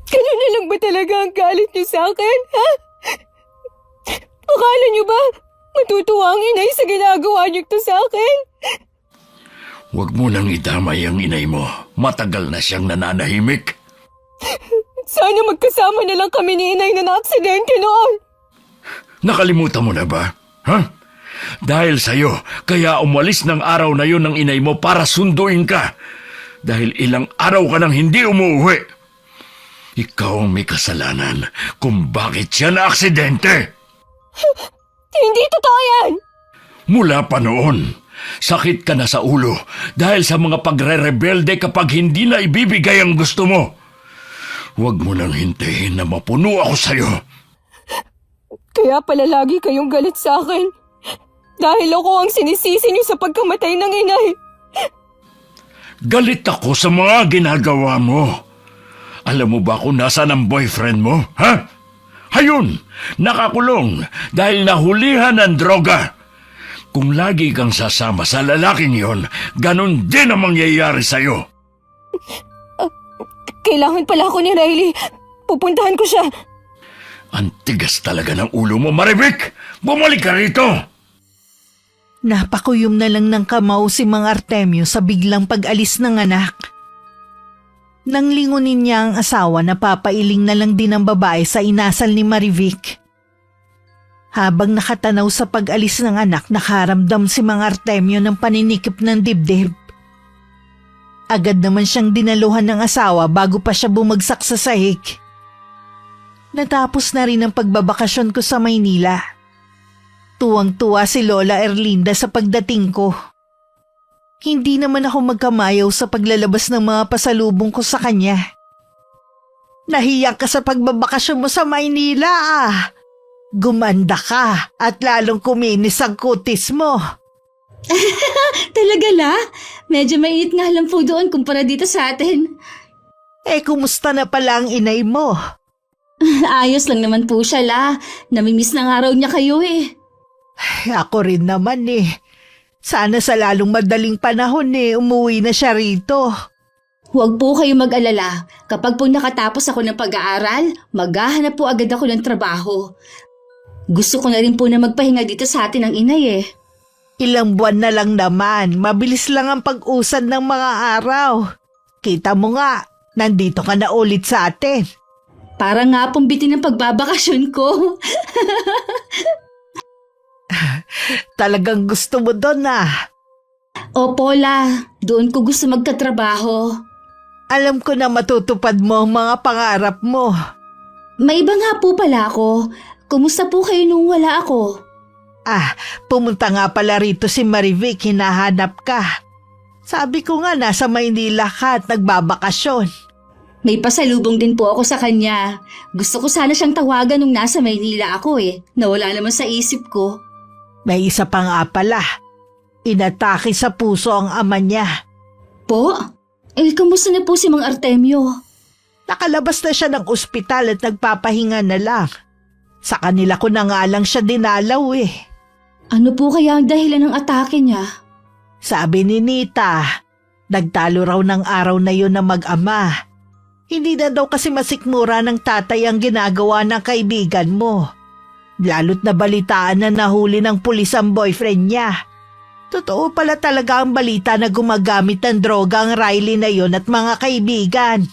Ganun na lang ba talaga ang galit niyo sa akin, ha? Akala niyo ba matutuwa ang inay sa ginagawa niyo to sa akin? Huwag mo nang idamay ang inay mo. Matagal na siyang nananahimik. Sana magkasama na lang kami ni inay na na-aksidente noon. Nakalimutan mo na ba? Ha? Dahil sa'yo, kaya umalis ng araw na yon ng inay mo para sunduin ka. Dahil ilang araw ka nang hindi umuwi. Ikaw ang may kasalanan kung bakit siya na-aksidente. Hindi totoo yan! Mula pa noon, sakit ka na sa ulo dahil sa mga pagre-rebelde kapag hindi na ibibigay ang gusto mo. Huwag mo nang hintayin na mapuno ako sa'yo. Kaya pala lagi kayong galit sa akin. Dahil ako ang sinisisi niyo sa pagkamatay ng inay. Galit ako sa mga ginagawa mo. Alam mo ba kung nasaan ang boyfriend mo, ha? Hayun, nakakulong dahil nahulihan ng droga. Kung lagi kang sasama sa lalaking yon, ganun din ang mangyayari sa'yo. Kailangan pala ako ni Riley. Pupuntahan ko siya. Ang tigas talaga ng ulo mo, Marivic! Bumalik ka rito! Napakuyom na lang ng kamao si Mang Artemio sa biglang pag-alis ng anak. Nang lingunin niya ang asawa na papailing na lang din ang babae sa inasal ni Marivic. Habang nakatanaw sa pag-alis ng anak, nakaramdam si Mang Artemio ng paninikip ng dibdib. Agad naman siyang dinaluhan ng asawa bago pa siya bumagsak sa sahig. Natapos na rin ang pagbabakasyon ko sa Maynila. Tuwang-tuwa si Lola Erlinda sa pagdating ko. Hindi naman ako magkamayaw sa paglalabas ng mga pasalubong ko sa kanya. Nahiya ka sa pagbabakasyon mo sa Maynila ah. Gumanda ka at lalong kuminis ang kutis mo. Talaga la? Medyo mainit nga lang po doon kumpara dito sa atin. Kumusta na pala ang inay mo? Ayos lang naman po siya la. Namimiss na nga raw niya kayo eh. Ako rin naman eh. Sana sa lalong madaling panahon umuwi na siya rito. Huwag po kayo mag-alala. Kapag po nakatapos ako ng pag-aaral, maghahanap po agad ako ng trabaho. Gusto ko na rin po na magpahinga dito sa atin ng inay eh. Ilang buwan na lang naman. Mabilis lang ang pag-usad ng mga araw. Kita mo nga, nandito ka na ulit sa atin. Para nga pong bitin ang pagbabakasyon ko. Talagang gusto mo doon ah. Opo la, doon ko gusto magkatrabaho. Alam ko na matutupad mo ang mga pangarap mo. May iba nga po pala ako. Kumusta po kayo nung wala ako? Pumunta nga pala rito si Marivic, hinahanap ka. Sabi ko nga nasa Maynila ka at nagbabakasyon. May pasalubong din po ako sa kanya. Gusto ko sana siyang tawagan nung nasa Maynila ako eh. Nawala naman sa isip ko. May isa pa nga pala. Inatake sa puso ang ama niya. Po? Kamusta na po si Mang Artemio? Nakalabas na siya ng ospital at nagpapahinga na lang. Sa kanila ko na nga lang siya dinalaw eh. Ano po kaya ang dahilan ng atake niya? Sabi ni Nita, nagtalo raw ng araw na yun na mag-ama. Hindi na daw kasi masikmura ng tatay ang ginagawa ng kaibigan mo. Lalo't nabalitaan na nahuli ng pulis ang boyfriend niya. Totoo pala talaga ang balita na gumagamit ng droga ang Riley na yun at mga kaibigan.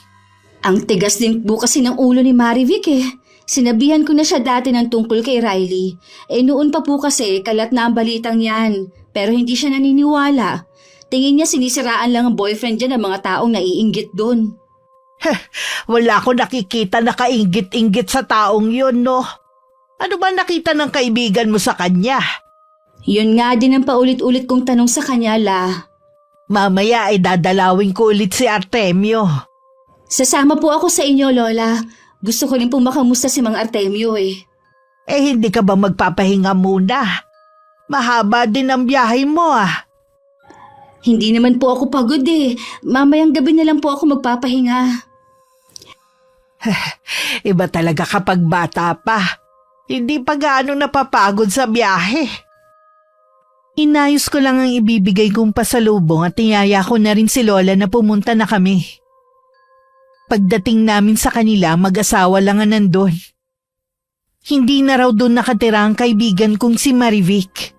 Ang tigas din po kasi ng ulo ni Marivic eh. Sinabihan ko na siya dati ng tungkol kay Riley. Noon pa po kasi kalat na ang balitang yan. Pero hindi siya naniniwala. Tingin niya sinisiraan lang ang boyfriend niya ng mga taong naiinggit doon. Wala ko nakikita na kainggit-inggit sa taong yun, no? Ano ba nakita ng kaibigan mo sa kanya? Yun nga din ang paulit-ulit kong tanong sa kanya, la. Mamaya ay dadalawin ko ulit si Artemio. Sasama po ako sa inyo, Lola. Gusto ko rin pong makamusta si Mang Artemio eh. Hindi ka ba magpapahinga muna? Mahaba din ang biyahe mo ah. Hindi naman po ako pagod eh. Mamayang gabi na lang po ako magpapahinga. Iba talaga kapag bata pa. Hindi pa gaano napapagod sa biyahe. Inayos ko lang ang ibibigay kong pasalubong at niyaya ko na rin si Lola na pumunta na kami. Pagdating namin sa kanila, mag-asawa lang ang nandun. Hindi na raw doon nakatira ang kaibigan kong si Marivic.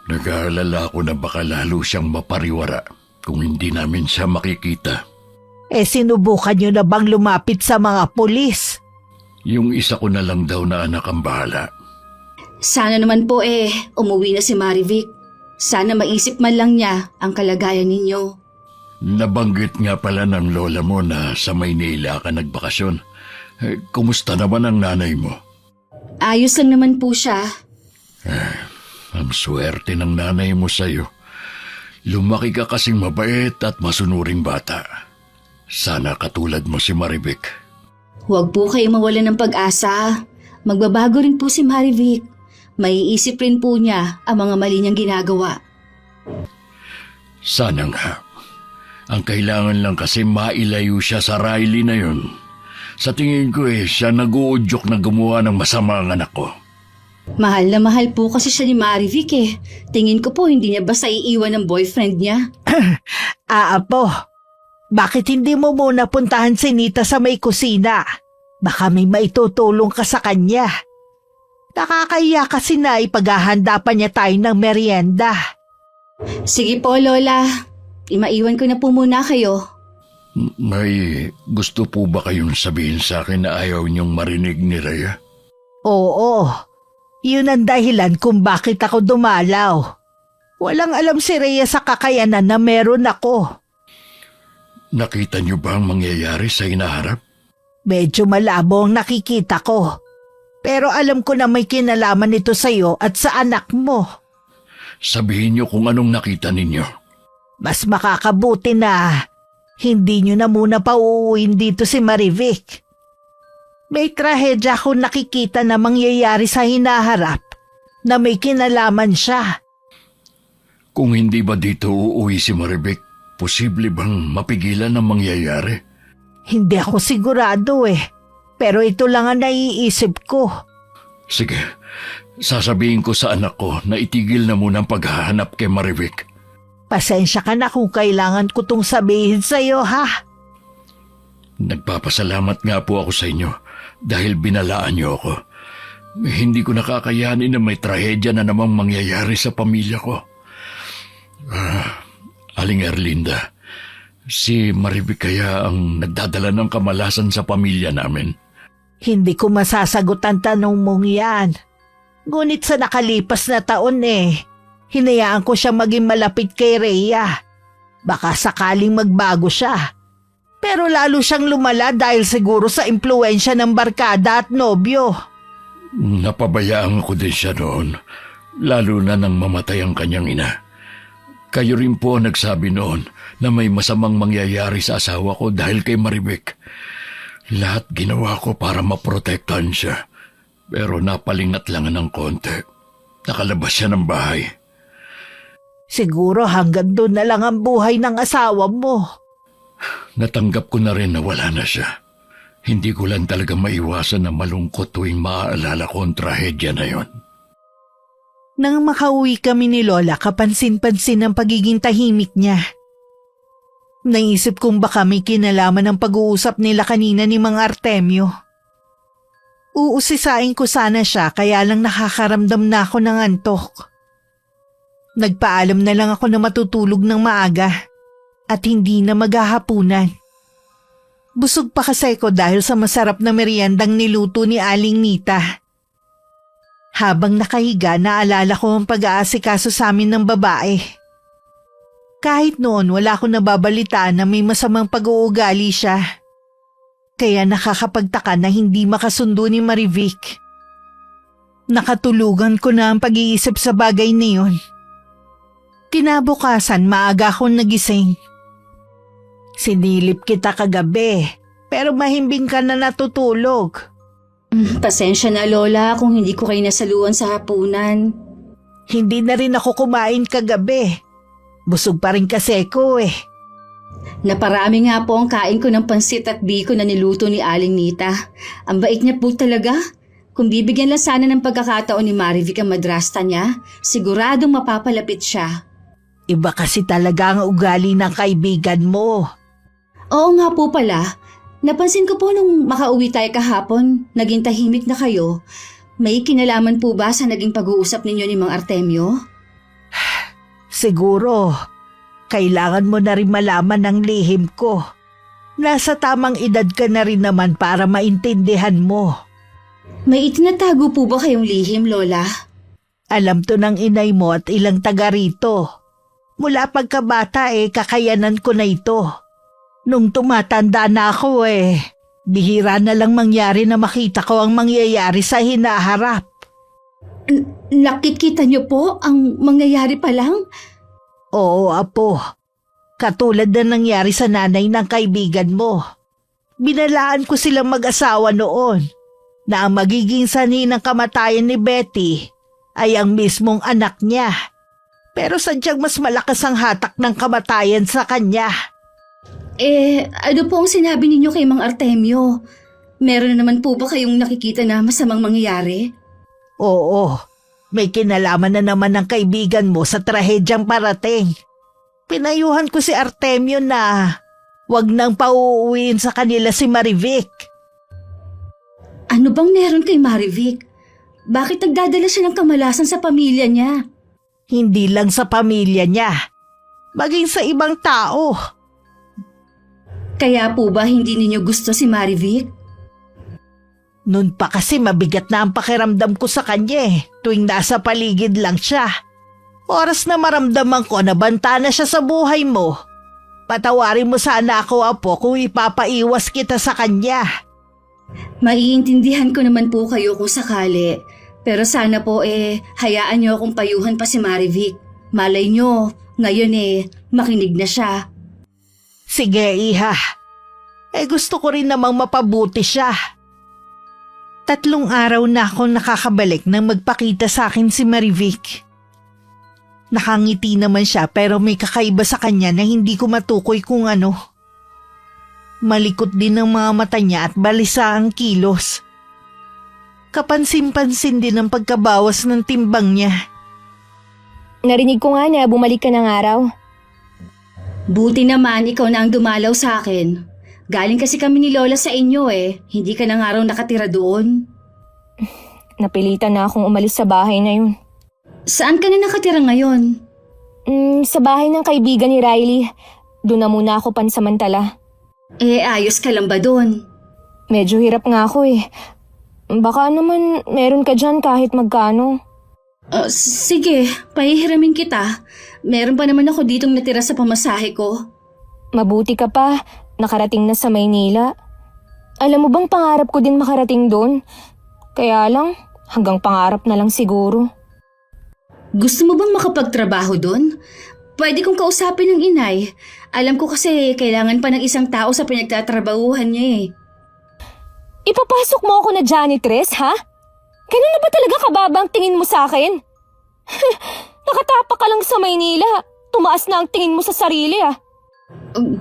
Nag-aalala ako na baka lalo siyang mapariwara kung hindi namin siya makikita. Sinubukan niyo na bang lumapit sa mga pulis? Yung isa ko na lang daw na anak ang bahala. Sana naman po umuwi na si Marivic. Sana maisip man lang niya ang kalagayan ninyo. Nabanggit nga pala ng lola mo na sa Maynila ka nagbakasyon. Kumusta naman ang nanay mo? Ayos lang naman po siya. Ang swerte ng nanay mo sa'yo. Lumaki ka kasing mabait at masunuring bata. Sana katulad mo si Marivic. Huwag po kayo mawalan ng pag-asa. Magbabago rin po si Marivic. Maiisip rin po niya ang mga mali niyang ginagawa. Sana nga. Ang kailangan lang kasi mailayo siya sa Riley na yun. Sa tingin ko siya nag-uudyok na gumawa ng masama ang anak ko. Mahal na mahal po kasi siya ni Marivic eh. Tingin ko po hindi niya basta iiwan ng boyfriend niya. Apo, bakit hindi mo muna puntahan si Nita sa may kusina? Baka may maitutulong ka sa kanya. Nakakahiya kasi na ipaghahanda pa niya tayo ng merienda. Sige po, Lola. Imaiwan ko na po muna kayo. May gusto po ba kayong sabihin sa akin na ayaw niyong marinig ni Rhea? Oo, yun ang dahilan kung bakit ako dumalaw. Walang alam si Rhea sa kakayanan na meron ako. Nakita niyo ba ang mangyayari sa hinaharap? Medyo malabo ang nakikita ko. Pero alam ko na may kinalaman ito sa'yo at sa anak mo. Sabihin niyo kung anong nakita ninyo. Mas makakabuti na hindi nyo na muna pauuwin dito si Marivic. May trahedya akong nakikita na mangyayari sa hinaharap na may kinalaman siya. Kung hindi ba dito uuwi si Marivic, posible bang mapigilan ang mangyayari? Hindi ako sigurado pero ito lang ang naiisip ko. Sige, sasabihin ko sa anak ko na itigil na muna ang paghahanap kay Marivic. Pasensya ka na kung kailangan ko tong sabihin sa'yo, ha? Nagpapasalamat nga po ako sa inyo dahil binalaan niyo ako. Hindi ko nakakayanin na may trahedya na namang mangyayari sa pamilya ko. Aling Erlinda, si Marivic kaya ang nagdadala ng kamalasan sa pamilya namin. Hindi ko masasagot ang tanong mong yan. Ngunit sa nakalipas na taon hinayaan ko siya maging malapit kay Rhea. Baka sakaling magbago siya. Pero lalo siyang lumala dahil siguro sa impluensya ng barkada at nobyo. Napabayaan ko din siya noon, lalo na nang mamatay ang kanyang ina. Kayo rin po nagsabi noon na may masamang mangyayari sa asawa ko dahil kay Marivic. Lahat ginawa ko para maprotektahan siya. Pero napalingat lang ng konti. Nakalabas siya ng bahay. Siguro hanggang doon na lang ang buhay ng asawa mo. Natanggap ko na rin na wala na siya. Hindi ko lang talaga maiwasan na malungkot tuwing maaalala ko ang trahedya na yon. Nang makauwi kami ni Lola, kapansin-pansin ang pagiging tahimik niya. Naisip kong baka may kinalaman ang pag-uusap nila kanina ni Mang Artemio. Uusisain ko sana siya kaya lang nakakaramdam na ako ng antok. Nagpaalam na lang ako na matutulog ng maaga at hindi na maghahapunan. Busog pa kasi ko dahil sa masarap na meriendang niluto ni Aling Nita. Habang nakahiga, naalala ko ang pag-aasikaso sa amin ng babae. Kahit noon wala akong nababalitaan na may masamang pag-uugali siya. Kaya nakakapagtaka na hindi makasundo ni Marivic. Nakatulugan ko na ang pag-iisip sa bagay na yun. Kinabukasan maaga akong nagising. Sinilip kita kagabi, pero mahimbing ka na natutulog. Pasensya na, Lola, kung hindi ko kayo nasaluan sa hapunan. Hindi na rin ako kumain kagabi. Busog pa rin kasi ko Naparami nga po ang kain ko ng pansit at biko na niluto ni Aling Nita. Ang bait niya po talaga. Kung bibigyan lang sana ng pagkakataon ni Marivic ang madrasta niya, siguradong mapapalapit siya. Iba kasi talaga ang ugali ng kaibigan mo. Oo nga po pala. Napansin ko po nung makauwi tayo kahapon, naging tahimik na kayo. May kinalaman po ba sa naging pag-uusap ninyo ni Mang Artemio? Siguro, kailangan mo na rin malaman ang lihim ko. Nasa tamang edad ka na rin naman para maintindihan mo. May itinatago po ba kayong lihim, Lola? Alam to ng inay mo at ilang taga rito. Mula pagkabata kakayanan ko na ito. Nung tumatanda na ako bihira na lang mangyari na makita ko ang mangyayari sa hinaharap. Nakikita niyo po ang mangyayari pa lang? Oo, apo. Katulad na nangyari sa nanay ng kaibigan mo. Binalaan ko silang mag-asawa noon na ang magiging sanhi ng kamatayan ni Betty ay ang mismong anak niya. Pero sadyang mas malakas ang hatak ng kamatayan sa kanya. Ano po ang sinabi ninyo kay Mang Artemio? Meron na naman po ba kayong nakikita na masamang mangyayari? Oo, may kinalaman na naman ng kaibigan mo sa trahedyang parating. Pinayuhan ko si Artemio na wag nang pauuwiin sa kanila si Marivic. Ano bang meron kay Marivic? Bakit nagdadala siya ng kamalasan sa pamilya niya? Hindi lang sa pamilya niya, maging sa ibang tao. Kaya po ba hindi ninyo gusto si Marivic? Noon pa kasi mabigat na ang pakiramdam ko sa kanya tuwing nasa paligid lang siya. Oras na maramdaman ko na banta na siya sa buhay mo, patawarin mo sana ako, Apo, kung ipapaiwas kita sa kanya. Maiintindihan ko naman po kayo kung sakali. Pero sana po hayaan niyo akong payuhan pa si Marivic. Malay niyo, ngayon makinig na siya. Sige, Iha. Gusto ko rin namang mapabuti siya. 3 araw na akong nakakabalik nang magpakita sa akin si Marivic. Nakangiti naman siya pero may kakaiba sa kanya na hindi ko matukoy kung ano. Malikot din ang mga mata niya at balisa ang kilos. Kapansin-pansin din ang pagkabawas ng timbang niya. Narinig ko nga na bumalik ka ng araw. Buti naman ikaw na ang dumalaw sa akin. Galing kasi kami ni Lola sa inyo Hindi ka na nga raw nakatira doon. Napilitan na akong umalis sa bahay na yun. Saan ka na nakatira ngayon? Sa bahay ng kaibigan ni Riley. Doon na muna ako pansamantala. Ayos ka lang ba doon? Medyo hirap nga ako Baka naman meron ka dyan kahit magkano. Sige, pahihiramin kita. Meron pa naman ako ditong natira sa pamasahe ko. Mabuti ka pa, nakarating na sa Maynila. Alam mo bang pangarap ko din makarating doon? Kaya lang, hanggang pangarap na lang siguro. Gusto mo bang makapagtrabaho doon? Pwede kong kausapin ng inay. Alam ko kasi kailangan pa ng isang tao sa pinagtatrabahuhan niya Ipapasok mo ako na janitress, ha? Ganun na ba talaga kababang tingin mo sa akin? Nakatapak ka lang sa Maynila. Tumaas na ang tingin mo sa sarili,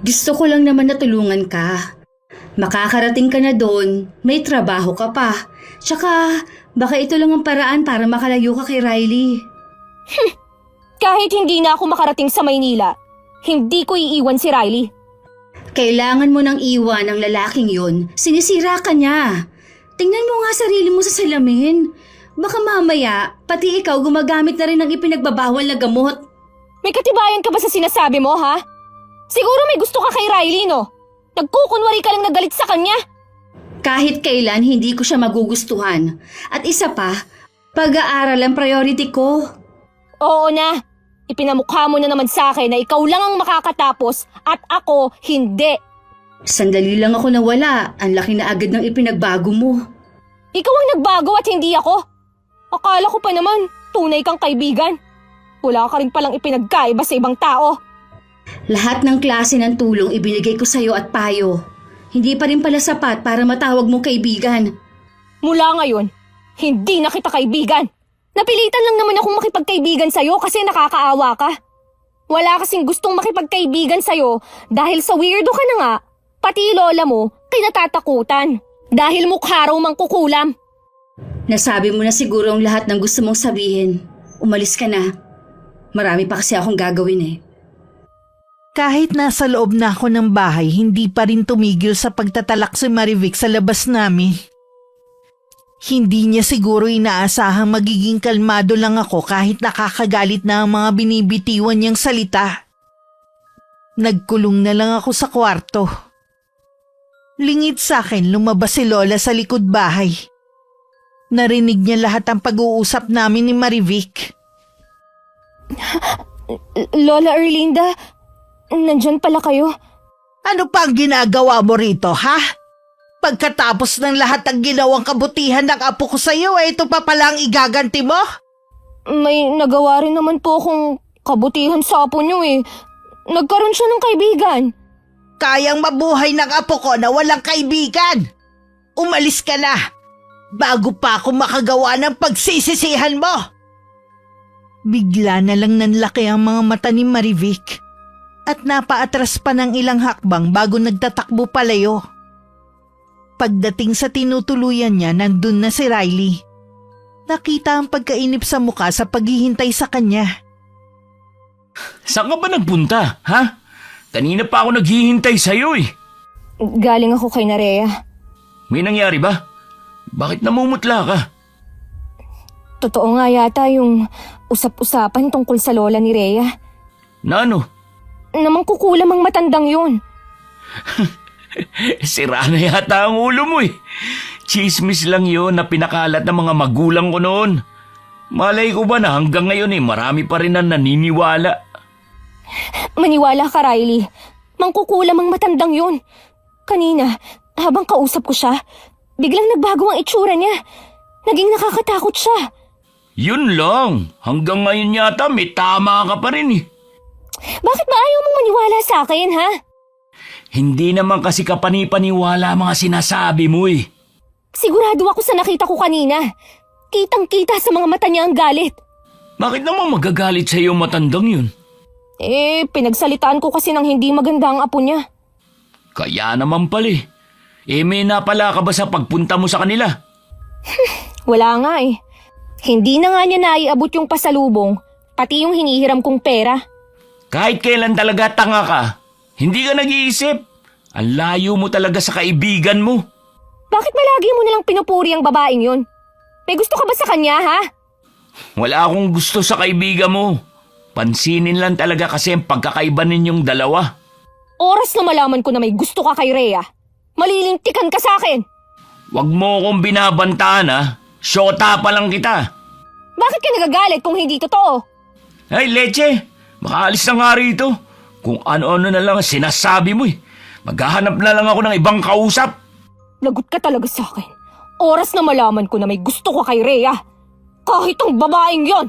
Gusto ko lang naman na tulungan ka. Makakarating ka na doon, may trabaho ka pa. Tsaka, baka ito lang ang paraan para makalayo ka kay Riley. Kahit hindi na ako makarating sa Maynila, hindi ko iiwan si Riley. Kailangan mo nang iwan ang lalaking yun. Sinisira ka niya. Tingnan mo nga sarili mo sa salamin. Baka mamaya, pati ikaw gumagamit na rin ng ipinagbabawal na gamot. May katibayan ka ba sa sinasabi mo, ha? Siguro may gusto ka kay Riley, no? Nagkukunwari ka lang na galit sa kanya. Kahit kailan, hindi ko siya magugustuhan. At isa pa, pag-aaral ang priority ko. Oo na. Ipinamukha mo na naman sa akin na ikaw lang ang makakatapos at ako hindi. Sandali lang ako nawala. Ang laki na agad ng ipinagbago mo. Ikaw ang nagbago at hindi ako. Akala ko pa naman, tunay kang kaibigan. Wala ka rin palang ipinagkaiba sa ibang tao. Lahat ng klase ng tulong ibinigay ko sa'yo at payo. Hindi pa rin pala sapat para matawag mo kaibigan. Mula ngayon, hindi na kita kaibigan. Napilitan lang naman akong makipagkaibigan sa'yo kasi nakakaawa ka. Wala kasing gustong makipagkaibigan sa'yo dahil sa weirdo ka na nga, pati lola mo, kinatatakutan. Dahil mukha raw mangkukulam. Nasabi mo na siguro ang lahat ng gusto mong sabihin. Umalis ka na. Marami pa kasi akong gagawin Kahit nasa loob na ako ng bahay, hindi pa rin tumigil sa pagtatalak si Marivic sa labas namin. Hindi niya siguro inaasahang magiging kalmado lang ako kahit nakakagalit na ang mga binibitiwan niyang salita. Nagkulong na lang ako sa kwarto. Lingid sa akin lumabas si Lola sa likod bahay. Narinig niya lahat ang pag-uusap namin ni Marivic. Lola Erlinda, nandyan pala kayo. Ano pa ang ginagawa mo rito, ha? Pagkatapos ng lahat ng ginawang kabutihan ng apo ko sa iyo, ito pa pala ang igaganti mo? May nagawa rin naman po akong kabutihan sa apo niyo Nagkaroon siya ng kaibigan. Kayang mabuhay ng apo ko na walang kaibigan. Umalis ka na, bago pa ako makagawa ng pagsisisihan mo. Bigla na lang nanlaki ang mga mata ni Marivic at napaatras pa ng ilang hakbang bago nagtatakbo palayo. Pagdating sa tinutuluyan niya, nandun na si Riley. Nakita ang pagkainip sa muka sa paghihintay sa kanya. Saan ka ba nagpunta, ha? Kanina pa ako naghihintay sa'yo Galing ako kay Narea. May nangyari ba? Bakit namumutla ka? Totoo nga yata yung usap-usapan tungkol sa lola ni Rhea. Na ano? Namang kukulam ang matandang yun. Sira na yata ang ulo mo eh. Chismis lang yun na pinakalat ng mga magulang ko noon. Malay ko ba na hanggang ngayon marami pa rin ang naniniwala. Maniwala ka, Riley. Mangkukulam ang matandang yun. Kanina, habang kausap ko siya, biglang nagbago ang itsura niya. Naging nakakatakot siya. Yun lang. Hanggang ngayon yata may tama ka pa rin eh. Bakit ba ayaw mong maniwala sa akin, ha? Hindi naman kasi kapanipaniwala mga sinasabi mo eh. Sigurado ako sa nakita ko kanina. Kitang-kita sa mga mata niya ang galit. Bakit naman magagalit sa iyo matandang yun? Pinagsalitaan ko kasi ng hindi maganda ang apo niya. Kaya naman pala eh. May napala ka ba sa pagpunta mo sa kanila? Wala nga eh. Hindi na nga niya naiabot yung pasalubong, pati yung hinihiram kong pera. Kahit kailan talaga tanga ka, hindi ka nag-iisip. Ang layo mo talaga sa kaibigan mo. Bakit ba lagi mo nalang pinupuri ang babaeng yun? May gusto ka ba sa kanya, ha? Wala akong gusto sa kaibigan mo. Pansinin lang talaga kasi ang pagkakaiba ninyong dalawa. Oras na malaman ko na may gusto ka kay Rhea, malilintikan ka sa akin. Huwag mo akong binabantaan ha. Syota pa lang kita. Bakit ka nagagalit kung hindi totoo? Ay, Leche, makaalis na nga rito. Kung ano-ano na lang ang sinasabi mo eh. Maghahanap na lang ako ng ibang kausap. Lagot ka talaga sa akin. Oras na malaman ko na may gusto ko kay Rhea. Kahit ang babaeng yon.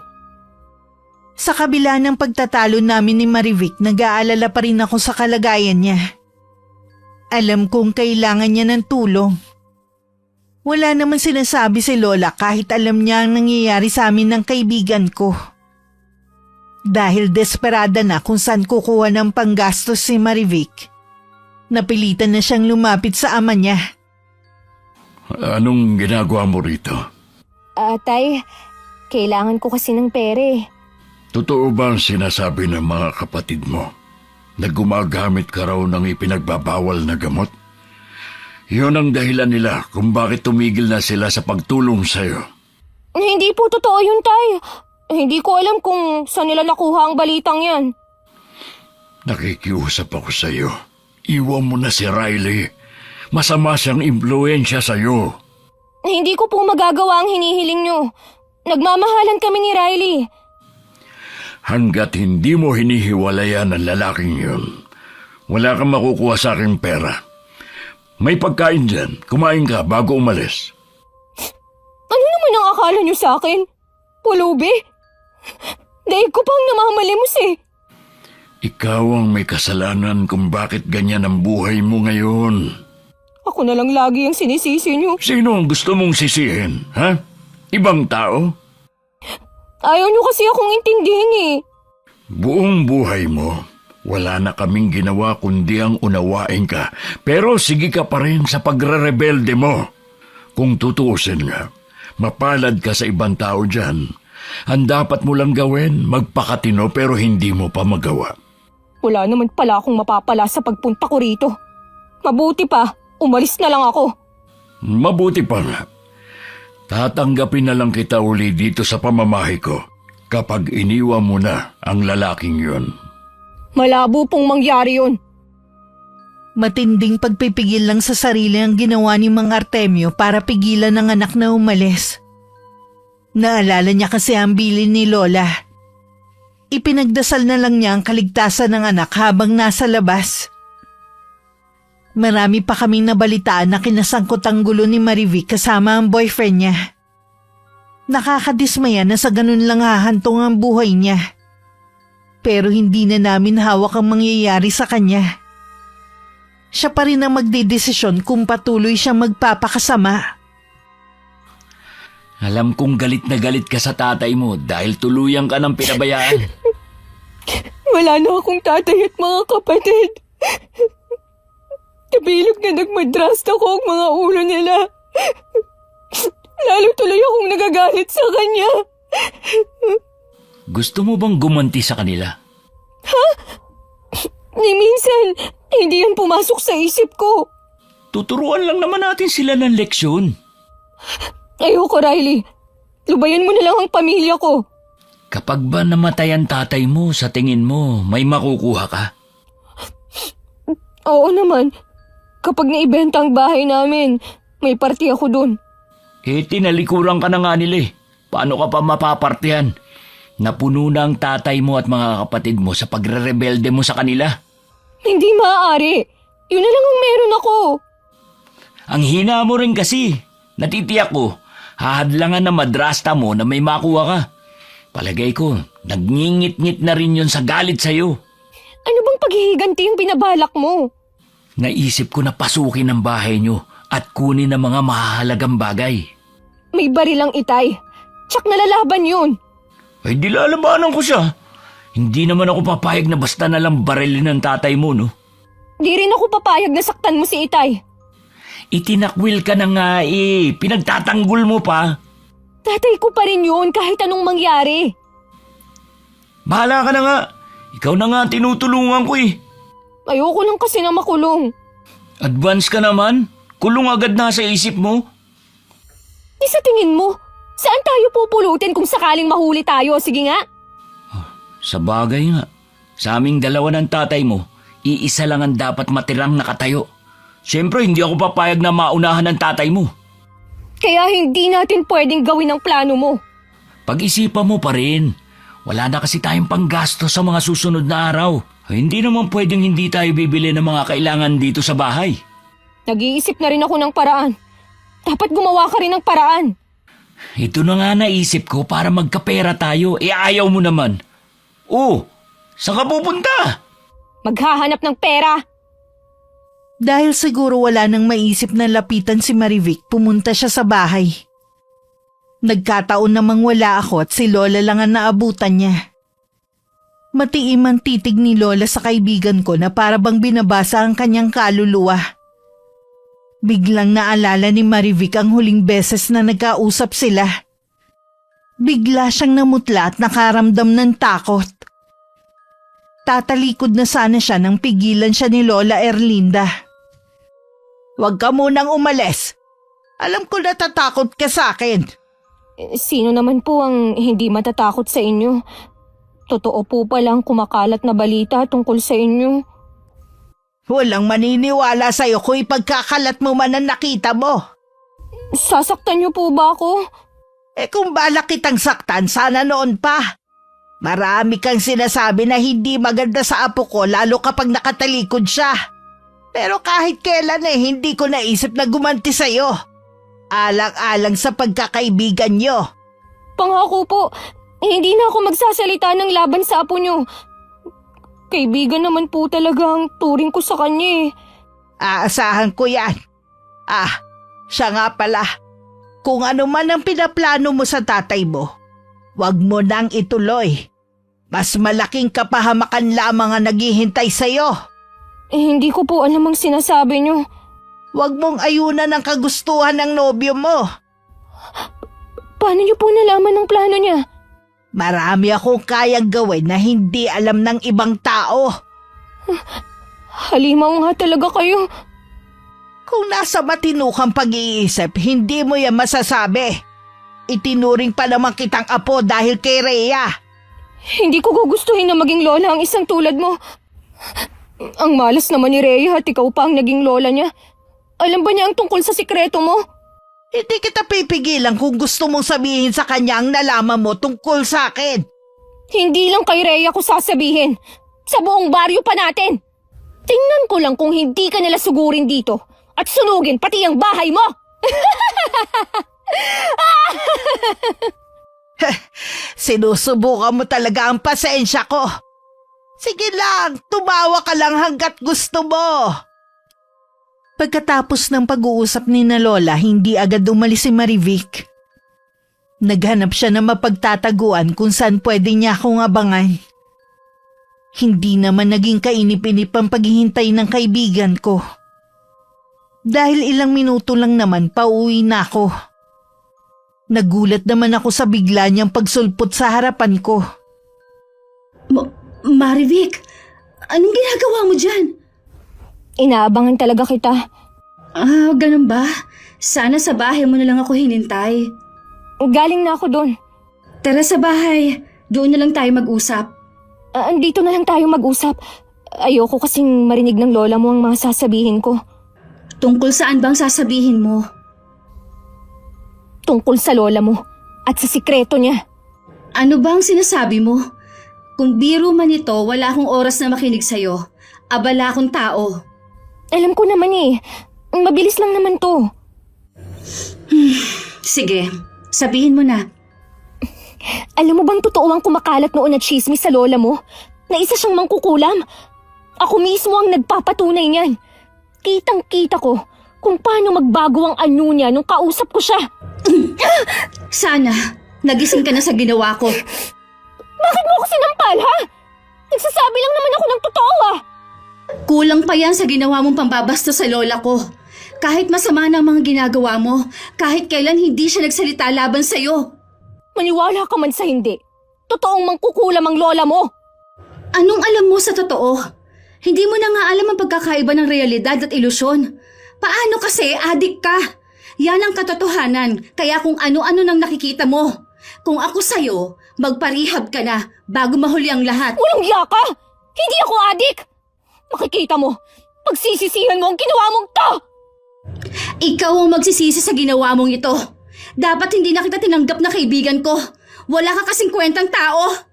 Sa kabila ng pagtatalo namin ni Marivic, nag-aalala pa rin ako sa kalagayan niya. Alam kong kailangan niya ng tulong. Wala naman sinasabi si Lola kahit alam niya ang nangyayari sa amin ng kaibigan ko. Dahil desperada na kung saan kukuha ng panggastos si Marivic, napilitan na siyang lumapit sa ama niya. Anong ginagawa mo rito? Tay, kailangan ko kasi ng pere. Totoo ba ang sinasabi ng mga kapatid mo na gumagamit ka raw ng ipinagbabawal na gamot? Yun ang dahilan nila kung bakit tumigil na sila sa pagtulong sa'yo. Hindi po totoo yun, Tay. Hindi ko alam kung saan nila nakuha ang balitang yan. Nakikiusap ako sa'yo. Iwan mo na si Riley. Masama siyang impluensya sa'yo. Hindi ko po magagawa ang hinihiling nyo. Nagmamahalan kami ni Riley. Hanggat hindi mo hinihiwalayan ang lalaking yun, wala kang makukuha sa aking pera. May pagkain dyan. Kumain ka bago umalis. Ano naman ang akala nyo sa akin? Pulubi? Dahil ko pang namamalimos eh. Ikaw ang may kasalanan kung bakit ganyan ang buhay mo ngayon. Ako na lang lagi ang sinisisi nyo. Sino ang gusto mong sisihin, ha? Ibang tao? Ayaw nyo kasi akong intindihin eh. Buong buhay mo, wala na kaming ginawa kundi ang unawain ka. Pero sige ka pa rin sa pagre-rebelde mo. Kung tutuusin nga, mapalad ka sa ibang tao dyan. Ang dapat mo lang gawin, magpakatino pero hindi mo pa magawa. Wala naman pala akong mapapala sa pagpunta ko rito. Mabuti pa, umalis na lang ako. Mabuti pa nga. Tatanggapin na lang kita uli dito sa pamamahay ko kapag iniwan mo na ang lalaking yun. Malabo pong mangyari yun. Matinding pagpipigil lang sa sarili ang ginawa ni Mang Artemio para pigilan ang anak na umalis. Naalala niya kasi ang bilin ni Lola. Ipinagdasal na lang niya ang kaligtasan ng anak habang nasa labas. Marami pa kaming nabalitaan na kinasangkot ang gulo ni Marivic kasama ang boyfriend niya. Nakakadismaya na sa ganun lang hahantong ang buhay niya. Pero hindi na namin hawak ang mangyayari sa kanya. Siya pa rin ang magdedesisyon kung patuloy siyang magpapakasama. Alam kong galit na galit ka sa tatay mo dahil tuluyan ka ng pinabayaan. Wala na akong tatay at mga kapatid. Kabilog na nagmadrast ako ang mga ulo nila. Lalo tuloy akong nagagalit sa kanya. Gusto mo bang gumanti sa kanila? Ni minsan, hindi yan pumasok sa isip ko. Tuturuan lang naman natin sila ng leksyon. Ayoko, Riley. Lubayan mo na lang ang pamilya ko. Kapag ba namatay ang tatay mo, sa tingin mo, may makukuha ka? Oo naman. Kapag naibenta ang bahay namin, may party ako dun. Tinalikuran ka na nga nila eh. Paano ka pa mapapartihan? Napuno na ang tatay mo at mga kapatid mo sa pagre-rebelde mo sa kanila. Hindi maaari. Yun na lang ang meron ako. Ang hina mo rin kasi. Natitiyak ko, hahadlangan na madrasta mo na may makuha ka. Palagay ko, nagngingit-ngit na rin yun sa galit sa'yo. Ano bang paghihiganti yung binabalak mo? Naisip ko na pasukin ang bahay nyo at kunin ang mga mahahalagang bagay. May barilang Itay. Tsak nalalaban yun. Ay di lalabanan ko siya. Hindi naman ako papayag na basta na lang barilin ng tatay mo, no? Di rin ako papayag na saktan mo si Itay. Itinakwil ka na nga eh. Pinagtatanggol mo pa. Tatay ko pa rin yun kahit anong mangyari. Bahala ka na nga. Ikaw na nga tinutulungan ko eh. Ayoko lang kasi na makulong. Advance ka naman. Kulong agad na sa isip mo. Di sa tingin mo, saan tayo pupulutin kung sakaling mahuli tayo? Sige nga. Sa bagay nga. Sa aming dalawa ng tatay mo, iisa lang ang dapat matirang nakatayo. Siyempre, hindi ako papayag na maunahan ng tatay mo. Kaya hindi natin pwedeng gawin ang plano mo. Pag-isipan mo pa rin. Wala na kasi tayong panggasto sa mga susunod na araw. Hindi naman pwedeng hindi tayo bibili ng mga kailangan dito sa bahay. Nag-iisip na rin ako ng paraan. Dapat gumawa ka rin ng paraan. Ito na nga naisip ko para magkapera tayo. Ayaw mo naman. Oh, saan ka pupunta? Maghahanap ng pera. Dahil siguro wala nang maisip na lapitan si Marivic, pumunta siya sa bahay. Nagkataon namang wala ako at si Lola lang ang naabutan niya. Matiim ang titig ni Lola sa kaibigan ko na para bang binabasa ang kanyang kaluluwa. Biglang naalala ni Marivic ang huling beses na nagkausap sila. Bigla siyang namutla at nakaramdam ng takot. Tatalikod na sana siya nang pigilan siya ni Lola Erlinda. Huwag ka munang umalis. Alam ko natatakot ka sa akin. Sino naman po ang hindi matatakot sa inyo? Totoo po palang kumakalat na balita tungkol sa inyo. Walang maniniwala sa'yo kung ipagkakalat mo man ang nakita mo. Sasaktan niyo po ba ako? Kung balak kitang saktan, sana noon pa. Marami kang sinasabi na hindi maganda sa apo ko lalo kapag nakatalikod siya. Pero kahit kailan hindi ko naisip na gumanti sa'yo. Alang-alang sa pagkakaibigan nyo. Pangako po, hindi na ako magsasalita ng laban sa apo niyo. Kaibigan naman po talaga ang turing ko sa kanya eh. Aasahan ko yan. Siya nga pala. Kung ano man ang pinaplano mo sa tatay mo, wag mo nang ituloy. Mas malaking kapahamakan lamang ang naghihintay sa'yo. Hindi ko po alam ang sinasabi niyo. Wag mong ayunan ang kagustuhan ng nobyo mo. Paano niyo po nalaman ang plano niya? Marami akong kayang gawin na hindi alam ng ibang tao. Halimaw nga talaga kayo. Kung nasa matinukang pag-iisip, hindi mo yan masasabi. Itinuring pa naman kitang apo dahil kay Rhea. Hindi ko gugustuhin na maging lola ang isang tulad mo. Ang malas naman ni Rhea at ikaw pa ang naging lola niya. Alam ba niya ang tungkol sa sikreto mo? Hindi kita pipigilan kung gusto mong sabihin sa kanya ang nalaman mo tungkol sa akin. Hindi lang kay Rhea ko sasabihin. Sa buong baryo pa natin. Tingnan ko lang kung hindi ka nila sugurin dito at sunugin pati ang bahay mo. Sinusubukan mo talaga ang pasensya ko. Sige lang, tumawa ka lang hanggat gusto mo. Pagkatapos ng pag-uusap ni na Lola, hindi agad umalis si Marivic. Naghanap siya ng mapagtataguan kung saan pwede niya akong abangan. Hindi naman naging kainip-inip ang paghihintay ng kaibigan ko. Dahil ilang minuto lang naman pauwi na ako. Nagulat naman ako sa bigla niyang pagsulpot sa harapan ko. Marivic, anong ginagawa mo dyan? Inaabangan talaga kita. Ganun ba? Sana sa bahay mo na lang ako hinintay. Galing na ako doon. Tara sa bahay. Doon na lang tayo mag-usap. Andito na lang tayo mag-usap. Ayoko kasing marinig ng lola mo ang mga sasabihin ko. Tungkol saan bang sasabihin mo? Tungkol sa lola mo at sa sikreto niya. Ano bang sinasabi mo? Kung biro man ito, wala akong oras na makinig sa'yo. Abala akong tao. Alam ko naman eh. Mabilis lang naman to. Sige, sabihin mo na. Alam mo bang totoo ang kumakalat noon na chismis sa lola mo? Na isa siyang mangkukulam? Ako mismo ang nagpapatunay niyan. Kitang-kita ko kung paano magbago ang anyo niya nung kausap ko siya. Sana, nagising ka na sa ginawa ko. Bakit mo ako sinampal, ha? Nagsasabi lang naman ako ng totoo, ah. Kulang pa yan sa ginawa mong pambabasto sa lola ko. Kahit masama na ang mga ginagawa mo, kahit kailan hindi siya nagsalita laban sa'yo. Maniwala ka man sa hindi. Totoong mangkukulam ang lola mo. Anong alam mo sa totoo? Hindi mo na nga alam ang pagkakaiba ng realidad at ilusyon. Paano kasi adik ka? Yan ang katotohanan, kaya kung ano-ano nang nakikita mo. Kung ako sa'yo, magparehab ka na bago mahuli ang lahat. Walang hiya ka! Hindi ako adik! Makikita mo, pagsisisihan mo ang ginawa mong to! Ikaw ang magsisisi sa ginawa mong ito. Dapat hindi na kita tinanggap na kaibigan ko. Wala ka kasing kwentang tao.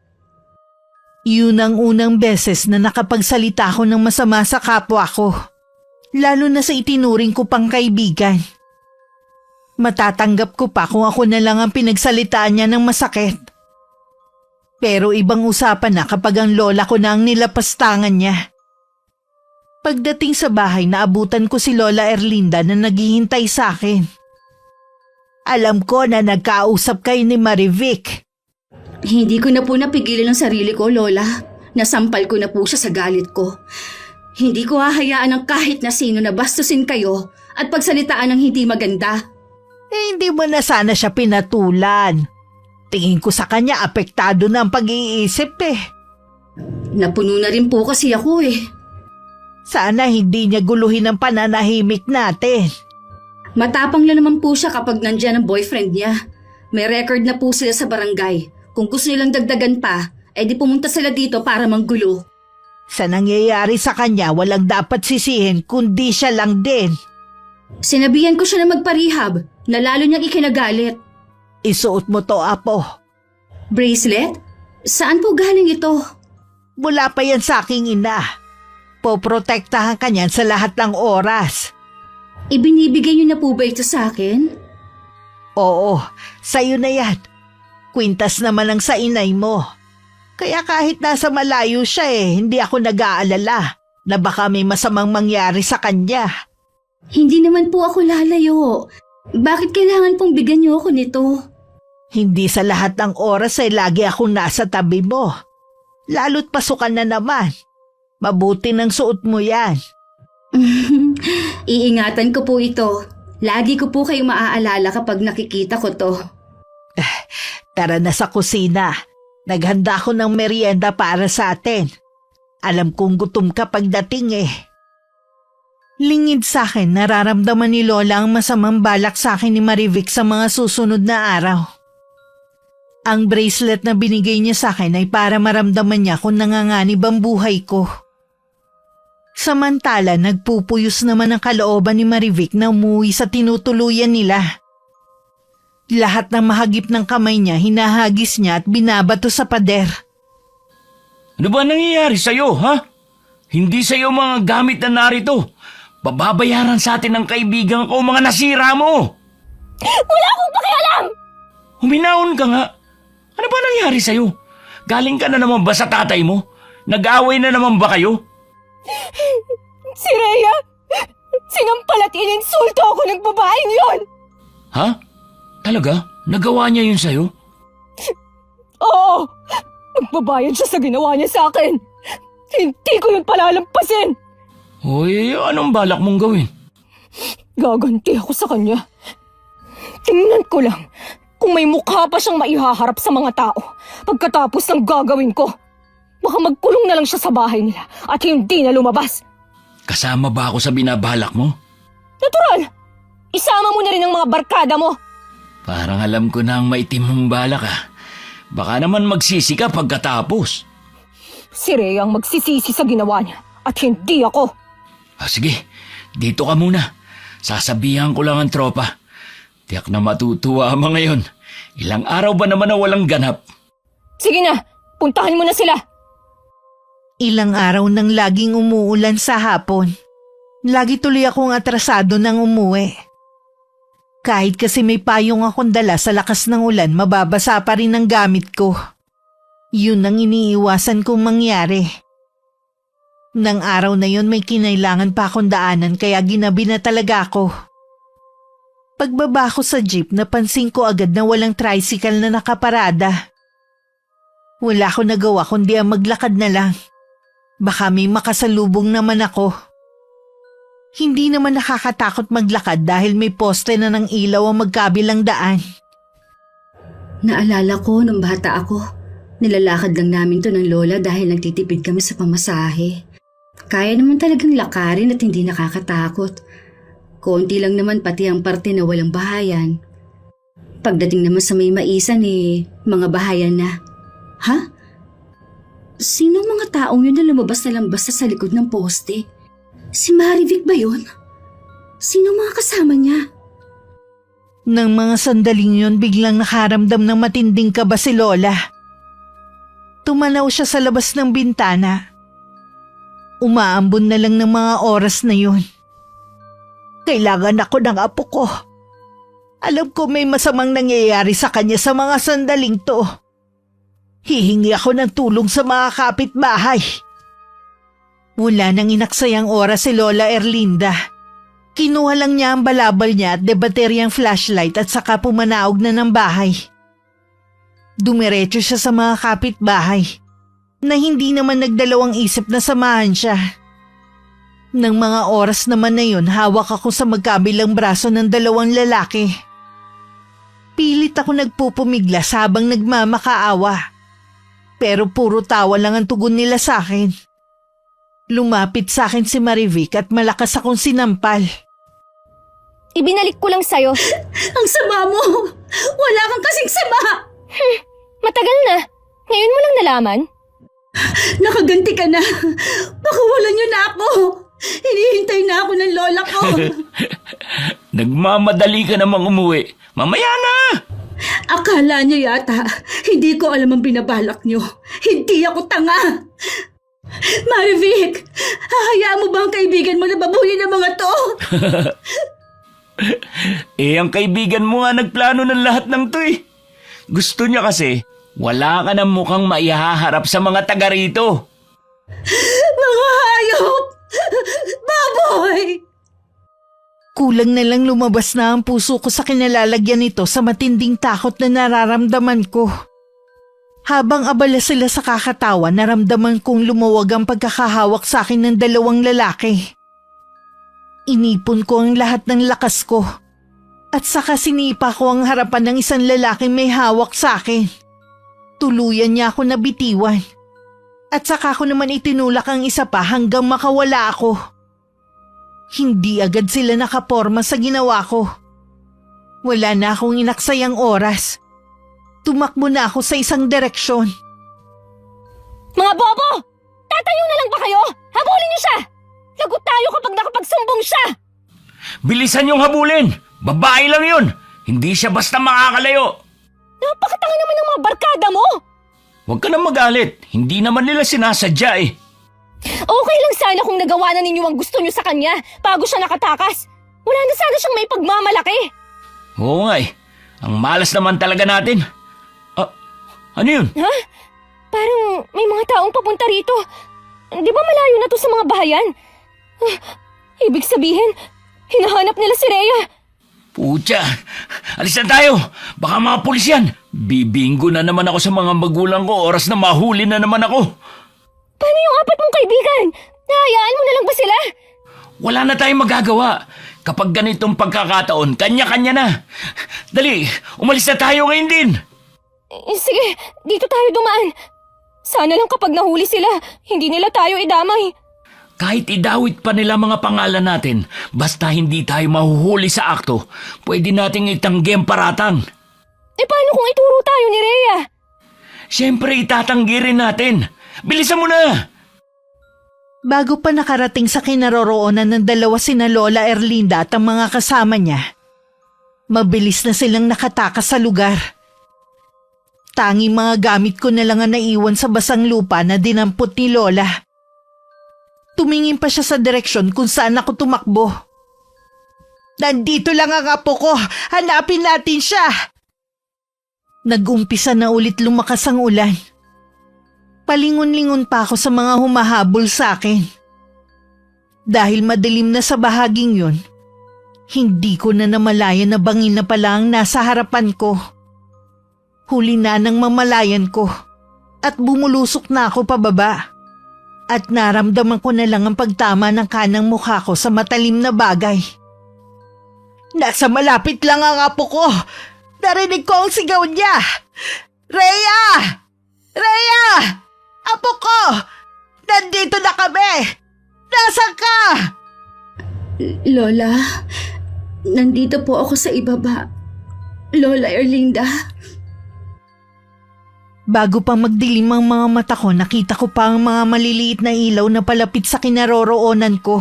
Yun ang unang beses na nakapagsalita ako ng masama sa kapwa ko. Lalo na sa itinuring ko pang kaibigan. Matatanggap ko pa kung ako na lang ang pinagsalitaan niya ng masakit. Pero ibang usapan na kapag ang lola ko na ang nilapastangan niya. Pagdating sa bahay, naabutan ko si Lola Erlinda na naghihintay sa akin. Alam ko na nagkausap kayo ni Marivic. Hindi ko na po napigilan ang sarili ko, Lola. Nasampal ko na po siya sa galit ko. Hindi ko hahayaan ng kahit na sino na bastusin kayo at pagsalitaan ng hindi maganda. Hindi mo na sana siya pinatulan. Tingin ko sa kanya apektado na ang pag-iisip eh. Napuno na rin po kasi ako eh. Sana hindi niya guluhin ang pananahimik natin. Matapang lang naman po siya kapag nandyan ang boyfriend niya. May record na po sila sa barangay. Kung gusto nilang dagdagan pa, edi pumunta sila dito para manggulo. Sa nangyayari sa kanya, walang dapat sisihin kundi siya lang din. Sinabihan ko siya na magparehab, na lalo niyang ikinagalit. Isuot mo to, Apo. Bracelet? Saan po galing ito? Mula pa yan sa aking ina. Poprotektahan ka niyan sa lahat ng oras. Ibinibigay niyo na po ba ito sa akin? Oo, sa'yo na yan. Kwintas naman ang sa inay mo. Kaya kahit nasa malayo siya hindi ako nag-aalala na baka may masamang mangyari sa kanya. Hindi naman po ako lalayo. Bakit kailangan pong bigyan niyo ako nito? Hindi sa lahat ng oras lagi akong nasa tabi mo. Lalo't pasukan na naman. Mabuti nang suot mo yan. Iingatan ko po ito. Lagi ko po kayong maaalala kapag nakikita ko to. Tara na sa kusina. Naghanda ako ng merienda para sa atin. Alam kong gutom ka pagdating Lingid sa akin, nararamdaman ni Lola ang masamang balak sa akin ni Marivic sa mga susunod na araw. Ang bracelet na binigay niya sa akin ay para maramdaman niya kung nanganganib ang buhay ko. Samantala, nagpupuyos naman ang kalooban ni Marivic na umuwi sa tinutuluyan nila. Lahat ng mahagip ng kamay niya, hinahagis niya at binabato sa pader. Ano ba nangyayari sa'yo, ha? Hindi sa'yo mga gamit na narito. Bababayaran sa atin ng kaibigan ko mga nasira mo. Wala akong pakialam! Huminahon ka nga. Ano ba nangyari sa'yo? Galing ka na naman ba sa tatay mo? Nag-away na naman ba kayo? Si Rhea! Sinampal at ininsulto ako ng babaeng yon! Ha? Talaga? Nagawa niya yun sa'yo? Oo! Magbabayad siya sa ginawa niya sa akin! Hindi ko yun palalampasin! Hoy, anong balak mong gawin? Gaganti ako sa kanya. Tingnan ko lang kung may mukha pa siyang maihaharap sa mga tao pagkatapos ng gagawin ko. Baka magkulong na lang siya sa bahay nila at hindi na lumabas. Kasama ba ako sa binabalak mo? Natural! Isama mo na rin ang mga barkada mo. Parang alam ko na ang maitim mong balak ah. Baka naman magsisi ka pagkatapos. Si Rhea ang magsisisi sa ginawa niya at hindi ako. Sige, dito ka muna. Sasabihan ko lang ang tropa. Tiyak na matutuwa ang mga yon. Ilang araw ba naman na walang ganap? Sige na, puntahan mo na sila. Ilang araw nang laging umuulan sa hapon. Lagi tuloy akong atrasado nang umuwi. Kahit kasi may payong akong dala sa lakas ng ulan, mababasa pa rin ang gamit ko. Yun ang iniiwasan kong mangyari. Nang araw na yun may kinailangan pa akong daanan kaya ginabi na talaga ako. Pagbaba ko sa jeep napansin ko agad na walang tricycle na nakaparada. Wala ko nagawa kundi ang maglakad na lang. Baka may makasalubong naman ako. Hindi naman nakakatakot maglakad dahil may poste na ng ilaw ang magkabilang daan. Naalala ko nung bata ako, nilalakad lang namin to ng lola dahil nagtitipid kami sa pamasahe. Kaya naman talagang lakarin at hindi nakakatakot. Konti lang naman pati ang parte na walang bahayan. Pagdating naman sa may maisan mga bahayan na. Ha? Sino mga taong yun na lumabas na lang basta sa likod ng poste? Si Marivic ba yun? Sino mga kasama niya? Nang mga sandaling yun, biglang nakaramdam ng matinding kaba si Lola. Tumanaw siya sa labas ng bintana. Umaambon na lang ng mga oras na yun. Kailangan ako ng apo ko. Alam ko may masamang nangyayari sa kanya sa mga sandaling to. Hihingi ako ng tulong sa mga kapitbahay. Wala nang inaksayang oras si Lola Erlinda. Kinuha lang niya ang balabal niya at debateryang flashlight at saka pumanaog na ng bahay. Dumiretso siya sa mga kapitbahay na hindi naman nagdalawang isip na samahan siya. Nang mga oras naman na yun, hawak ako sa magkabilang braso ng dalawang lalaki. Pilit ako nagpupumiglas habang nagmamakaawa. Pero puro tawa lang ang tugon nila sa akin. Lumapit sa akin si Marivic at malakas akong sinampal. Ibinalik ko lang sa'yo. Ang sama mo! Wala kang kasing sama! Matagal na. Ngayon mo lang nalaman. Nakaganti ka na. Pakawalan niyo na ako. Hinihintay na ako ng lola ko. Nagmamadali ka namang umuwi. Mamaya na! Akala niyo yata, hindi ko alam ang binabalak niyo. Hindi ako tanga. Marivic, hahayaan mo ba ang kaibigan mo na babuyin ng mga to? Ang kaibigan mo nga nagplano ng lahat ng to eh. Gusto niya kasi, wala ka ng mukhang maihaharap sa mga taga rito. Mga hayop! Baboy! Kulang na lang lumabas na ang puso ko sa kinalalagyan nito sa matinding takot na nararamdaman ko. Habang abala sila sa kakatawa, naramdaman kong lumuwag ang pagkakahawak sa akin ng dalawang lalaki. Inipon ko ang lahat ng lakas ko at saka sinipa ko ang harapan ng isang lalaking may hawak sa akin. Tuluyan niya ako nabitiwan at saka ko naman itinulak ang isa pa hanggang makawala ako. Hindi agad sila nakaporma sa ginawa ko. Wala na akong inaksayang oras. Tumakbo na ako sa isang direksyon. Mga bobo! Tatayo na lang ba kayo? Habulin niyo siya! Lagot tayo kapag nakapagsumbong siya! Bilisan yung habulin! Babae lang yun! Hindi siya basta makakalayo! Napakatanga naman ng mga barkada mo! Huwag ka na magalit. Hindi naman nila sinasadya eh. Okay lang sana kung nagawa na ninyo ang gusto niyo sa kanya bago siya nakatakas. Wala na sana siyang may pagmamalaki. Oo nga eh. Ang malas naman talaga natin. Ano yun? Ha? Parang may mga taong papunta rito. Di ba malayo na to sa mga bahayan? Ibig sabihin, hinahanap nila si Rhea. Pucha, alis na tayo. Baka mga pulis yan. Bibinggo na naman ako sa mga magulang ko. Oras na mahuli na naman ako. Paano yung apat mong kaibigan? Nahayaan mo na lang ba sila? Wala na tayong magagawa. Kapag ganitong pagkakataon, kanya-kanya na. Dali, umalis na tayo ngayon din. Sige, dito tayo dumaan. Sana lang kapag nahuli sila, hindi nila tayo idamay. Kahit idawit pa nila mga pangalan natin, basta hindi tayo mahuhuli sa akto, pwede nating itanggi ang paratang. Paano kung ituro tayo ni Rhea? Siyempre itatanggi rin natin. Bilisan mo na! Bago pa nakarating sa kinaroroonan ng dalawa sina Lola Erlinda at ang mga kasama niya, mabilis na silang nakatakas sa lugar. Tanging mga gamit ko na lang ang naiwan sa basang lupa na dinampot ni Lola. Tumingin pa siya sa direksyon kung saan ako tumakbo. Nandito lang ang apo ko! Hanapin natin siya! Nag-umpisa na ulit lumakas ang ulan. Palingon-lingon pa ako sa mga humahabol sa akin. Dahil madilim na sa bahaging yun, hindi ko na namalayan na bangin na pala ang nasa harapan ko. Huli na ng mamalayan ko at bumulusok na ako pababa. At naramdaman ko na lang ang pagtama ng kanang mukha ko sa matalim na bagay. Nasa malapit lang ang apo ko. Narinig ko ang sigaw niya. Rhea! Rhea! Apo ko! Nandito na kami! Nasaan ka? Lola, nandito po ako sa ibaba. Lola Erlinda. Bago pa magdilim ang mga mata ko, nakita ko pa ang mga maliliit na ilaw na palapit sa kinaroroonan ko.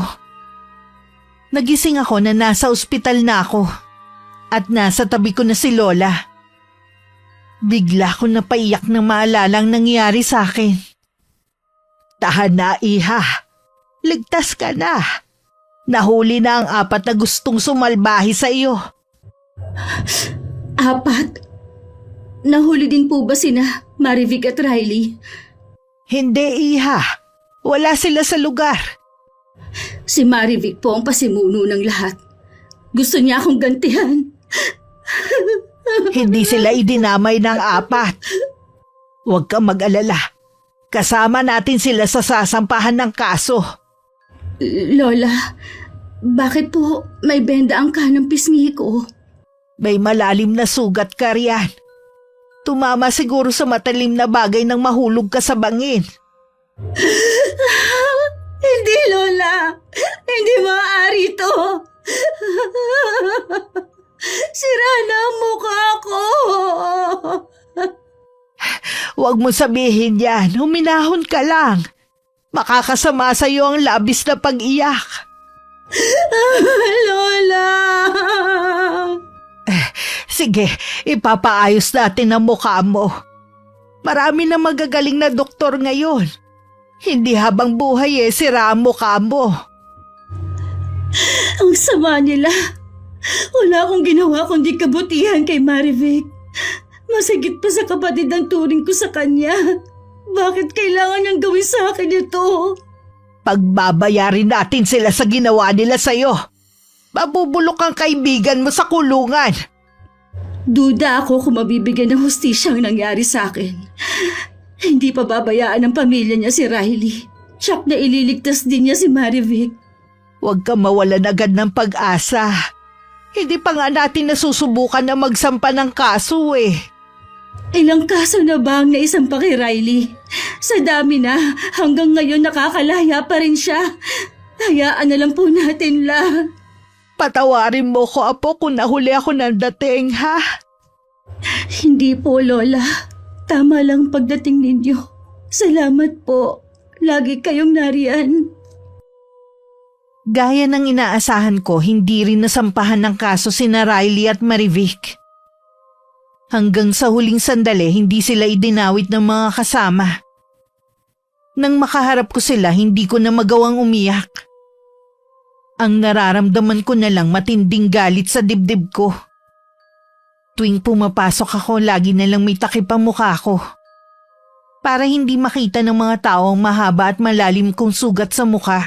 Nagising ako na nasa ospital na ako at nasa tabi ko na si Lola. Bigla ko napaiyak nang maalala ang nangyari sa akin. Tahan na, iha. Ligtas ka na. Nahuli na ang 4 na gustong sumalbahi sa iyo. 4? Nahuli din po ba sina Marivic at Riley? Hindi, iha. Wala sila sa lugar. Si Marivic po ang pasimuno ng lahat. Gusto niya akong gantihan. Hindi sila idinamay ng 4. Huwag kang mag-alala. Kasama natin sila sa sasampahan ng kaso. Lola, bakit po may benda ang kanang pisngi ko? May malalim na sugat ka riyan. Tumama siguro sa matalim na bagay nang mahulog ka sa bangin. Hindi, Lola. Hindi maaari to. Sira na ang mukha ko. Huwag mo sabihin yan. Huminahon ka lang. Makakasama sa iyo ang labis na pag-iyak. Lola. Sige, ipapaayos natin ang mukha mo. Marami na magagaling na doktor ngayon. Hindi habang buhay sira ang mukha mo. Ang sama nila. Wala akong ginawa kundi kabutihan kay Marivic. Masagit pa sa kapatid ang turing ko sa kanya. Bakit kailangan niyang gawin sa akin ito? Pagbabayarin natin sila sa ginawa nila sa'yo. Mabubulok ang kaibigan mo sa kulungan. Duda ako kung mabibigyan ng hustisya ang nangyari sa akin. Hindi pa babayaan ng pamilya niya si Riley. Tsak na ililigtas din niya si Marivic. Huwag kang mawalan agad ng pag-asa. Hindi pa nga natin nasusubukan na magsampa ng kaso Ilang kaso na ba ang naisampa kay Riley? Sa dami na, hanggang ngayon nakakalaya pa rin siya. Hayaan na lang po natin la. Patawarin mo ko, apo, kung nahuli ako ng dating, ha? Hindi po, Lola. Tama lang pagdating ninyo. Salamat po. Lagi kayong nariyan. Gaya ng inaasahan ko, hindi rin nasampahan ng kaso sina Riley at Marivic. Hanggang sa huling sandali, hindi sila idinawit ng mga kasama. Nang makaharap ko sila, hindi ko na magawang umiyak. Ang nararamdaman ko na lang matinding galit sa dibdib ko. Tuwing pumapasok ako, lagi na lang may takip ang mukha ko. Para hindi makita ng mga tao ang mahaba at malalim kong sugat sa mukha.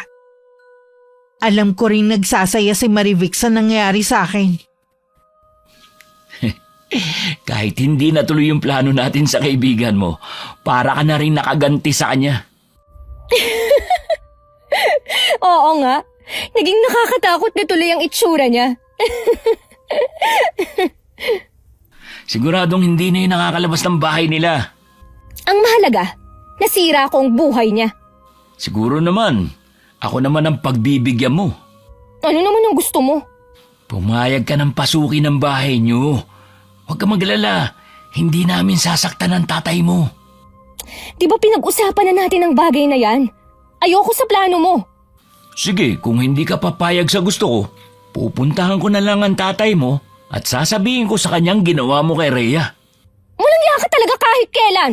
Alam ko rin nagsasaya si Marivic sa nangyari sa akin. Kahit hindi natuloy yung plano natin sa kaibigan mo, para ka na rin nakaganti sa kanya. Oo nga. Naging nakakatakot na tuloy ang itsura niya. Siguradong hindi na yung nakakalabas ng bahay nila. Ang mahalaga, nasira ko ang buhay niya. Siguro naman, Ako naman ang pagbibigyan mo. Ano naman ang gusto mo? Pumayag ka ng pasukin ng bahay niyo. Huwag ka maglala. Hindi namin sasaktan ang tatay mo. Di ba pinag-usapan na natin ang bagay na yan? Ayoko sa plano mo. Sige, kung hindi ka papayag sa gusto ko, pupuntahan ko na lang ang tatay mo at sasabihin ko sa kanyang ginawa mo kay Rhea. Walang hiya ka talaga kahit kailan.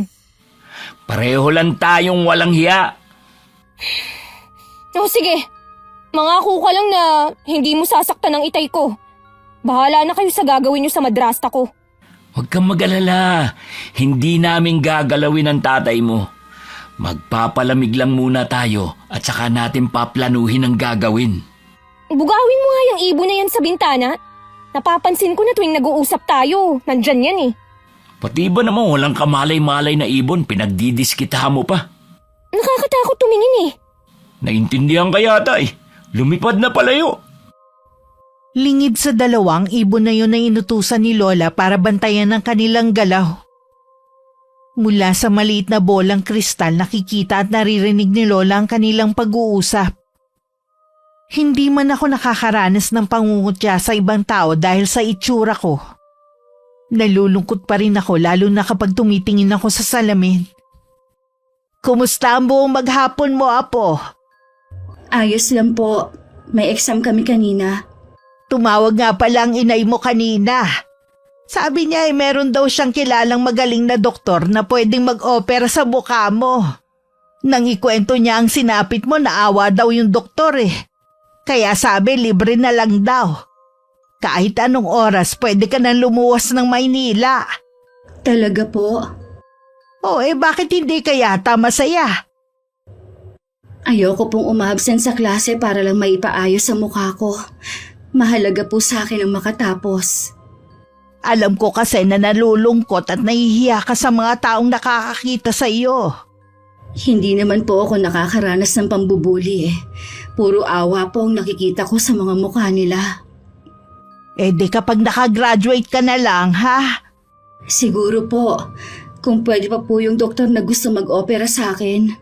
Pareho lang tayong walang hiya. O sige, mangako ka lang na hindi mo sasaktan ang itay ko. Bahala na kayo sa gagawin niyo sa madrasta ko. Huwag kang mag-alala. Hindi namin gagalawin ang tatay mo. Magpapalamig lang muna tayo at saka natin paplanuhin ang gagawin. Bugawin mo nga yung ibon na yan sa bintana. Napapansin ko na tuwing nag-uusap tayo, nandyan yan eh. Pati ba naman walang kamalay-malay na ibon, pinagdidiskitahan mo pa? Nakakatakot tumingin eh. Naintindihan ka yata eh. Lumipad na palayo. Lingid sa dalawang ibon na yun na inutusan ni Lola para bantayan ang kanilang galaw. Mula sa maliit na bolang kristal nakikita at naririnig ni Lola ang kanilang pag-uusap. Hindi man ako nakakaranas ng pangungutya sa ibang tao dahil sa itsura ko. Nalulungkot pa rin ako lalo na kapag tumitingin ako sa salamin. Kumusta ang buong maghapon mo, Apo? Ayos lang po. May exam kami kanina. Tumawag nga pala ang inay mo kanina. Sabi niya meron daw siyang kilalang magaling na doktor na pwedeng mag-opera sa mukha mo. Nang ikwento niya ang sinapit mo, naawa daw yung doktor eh. Kaya sabi libre na lang daw. Kahit anong oras pwede ka nang lumuwas ng Maynila. Talaga po? Bakit hindi ka yata masaya? Ayoko pong umabsent sa klase para lang maipaayos sa mukha ko. Mahalaga po sa akin ang makatapos. Alam ko kasi na nalulungkot at nahihiya ka sa mga taong nakakakita sa iyo. Hindi naman po ako nakakaranas ng pambubuli eh. Puro awa po ang nakikita ko sa mga mukha nila. Di kapag nakagraduate ka na lang, ha? Siguro po, kung pwede pa po yung doktor na gusto mag-opera sa akin.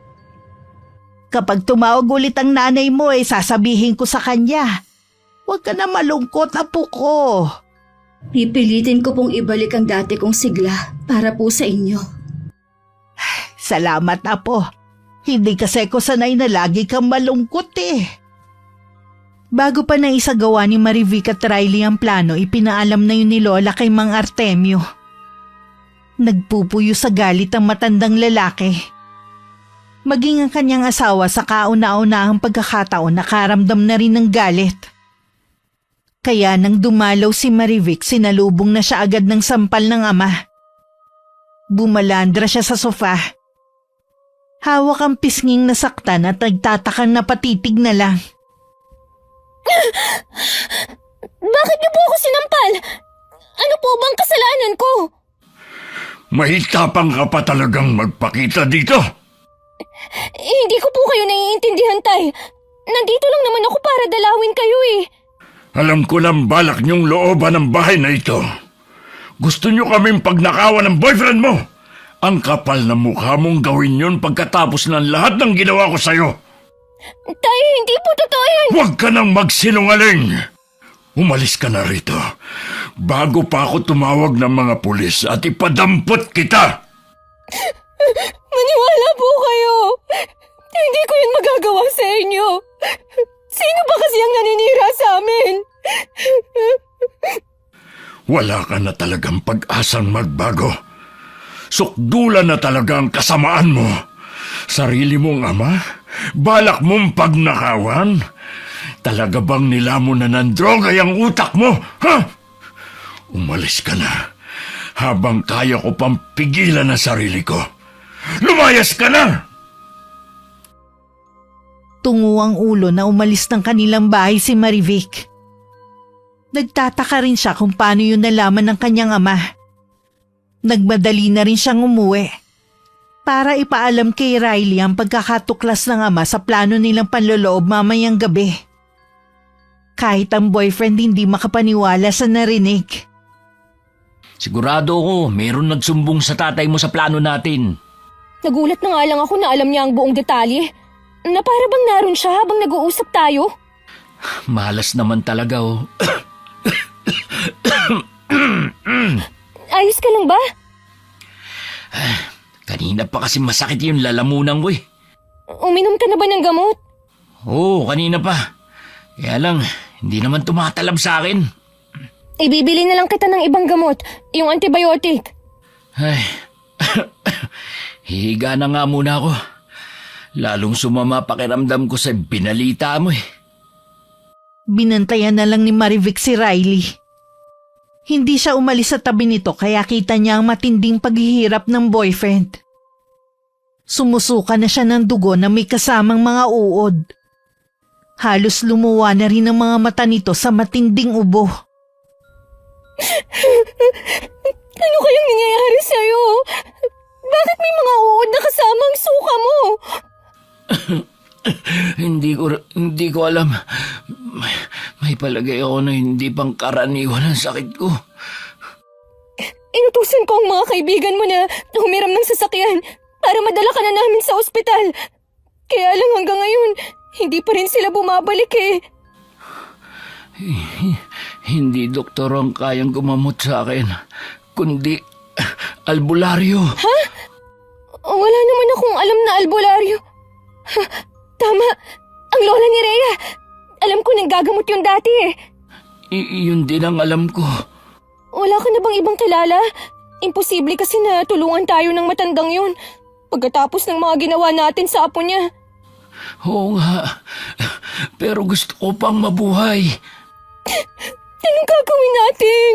Kapag tumawag ulit ang nanay mo sasabihin ko sa kanya. Huwag ka na malungkot, Apo ko. Pipilitin ko pong ibalik ang dati kong sigla para po sa inyo. Salamat, Apo. Hindi kasi ko sanay na lagi kang malungkot eh. Bago pa naisagawa ni Marivic at Riley ang plano, ipinaalam na yun ni Lola kay Mang Artemio. Nagpupuyo sa galit ang matandang lalaki. Maging ang kanyang asawa sa kauna-unahang pagkakataon nakaramdam na rin ng galit. Kaya nang dumalaw si Marivic, sinalubong na siya agad ng sampal ng ama. Bumalandra siya sa sofa. Hawak ang pisnging nasaktan at nagtatakang napatitig na lang. Bakit niyo po ako sinampal? Ano po bang kasalanan ko? Mahitapang ka pa talagang magpakita dito. Hindi ko po kayo naiintindihan, Tay. Nandito lang naman ako para dalawin kayo eh. Alam ko lang balak niyong looban ng bahay na ito. Gusto niyo kaming pagnakawan ng boyfriend mo. Ang kapal na mukha mong gawin yun pagkatapos ng lahat ng ginawa ko sa'yo. Tay, hindi po totoo yan. Huwag ka nang magsinungaling. Umalis ka na rito bago pa ako tumawag ng mga pulis at ipadampot kita. Maniwala po kayo. Hindi ko yun magagawa sa inyo. Sino ba kasi ang naninira sa amin? Wala ka na talagang pag-asang magbago. Sukdulan na talaga ang kasamaan mo. Sarili mong ama? Balak mong pagnakawan? Talaga bang nilamon na ng droga yung utak mo? Ha? Umalis ka na habang kaya ko pang pigilan ang sarili ko. Lumayas ka na! Tungo ang ulo na umalis ng kanilang bahay si Marivic. Nagtataka rin siya kung paano yun nalaman ng kanyang ama. Nagmadali na rin siyang umuwi para ipaalam kay Riley ang pagkakatuklas ng ama sa plano nilang panloloob mamayang gabi. Kahit ang boyfriend hindi makapaniwala sa narinig. Sigurado ako, meron nagsumbong sa tatay mo sa plano natin. Nagulat na nga lang ako na alam niya ang buong detalye. Na para bang naroon siya habang nag-uusap tayo? Malas naman talaga oh. Ayos ka lang ba? Kanina pa kasi masakit yung lalamunan ko eh. Uminom ka na ba ng gamot? Oo, kanina pa. Kaya lang, hindi naman tumatalab sa akin. Ibibili na lang kita ng ibang gamot, yung antibiotic. Ay, hihiga na nga muna ako. Lalong sumama pakiramdam ko sa binalita mo eh. Binantayan na lang ni Marivic si Riley. Hindi siya umalis sa tabi nito kaya kita niya ang matinding paghihirap ng boyfriend. Sumusuka na siya ng dugo na may kasamang mga uod. Halos lumuwa na rin ang mga mata nito sa matinding ubo. Ano kayang nangyayari sa'yo? Bakit may mga uod na kasama ang suka mo? Hindi ko alam. May palagay ako na hindi pang karaniwan ang sakit ko. Inutusan ko ang mga kaibigan mo na humiram ng sasakyan para madala ka na namin sa ospital. Kaya lang hanggang ngayon, hindi pa rin sila bumabalik eh. Hindi doktor ang kayang gumamot sa akin, kundi albularyo. Ha? Wala naman akong alam na albularyo. Tama, ang lola ni Rhea. Alam ko nanggagamot yun dati eh. Yun din ang alam ko. Wala ka na bang ibang kilala? Imposible kasi na tulungan tayo ng matandang yun. Pagkatapos ng mga ginawa natin sa apo niya. Oo nga, pero gusto ko pang mabuhay. Anong gagawin natin?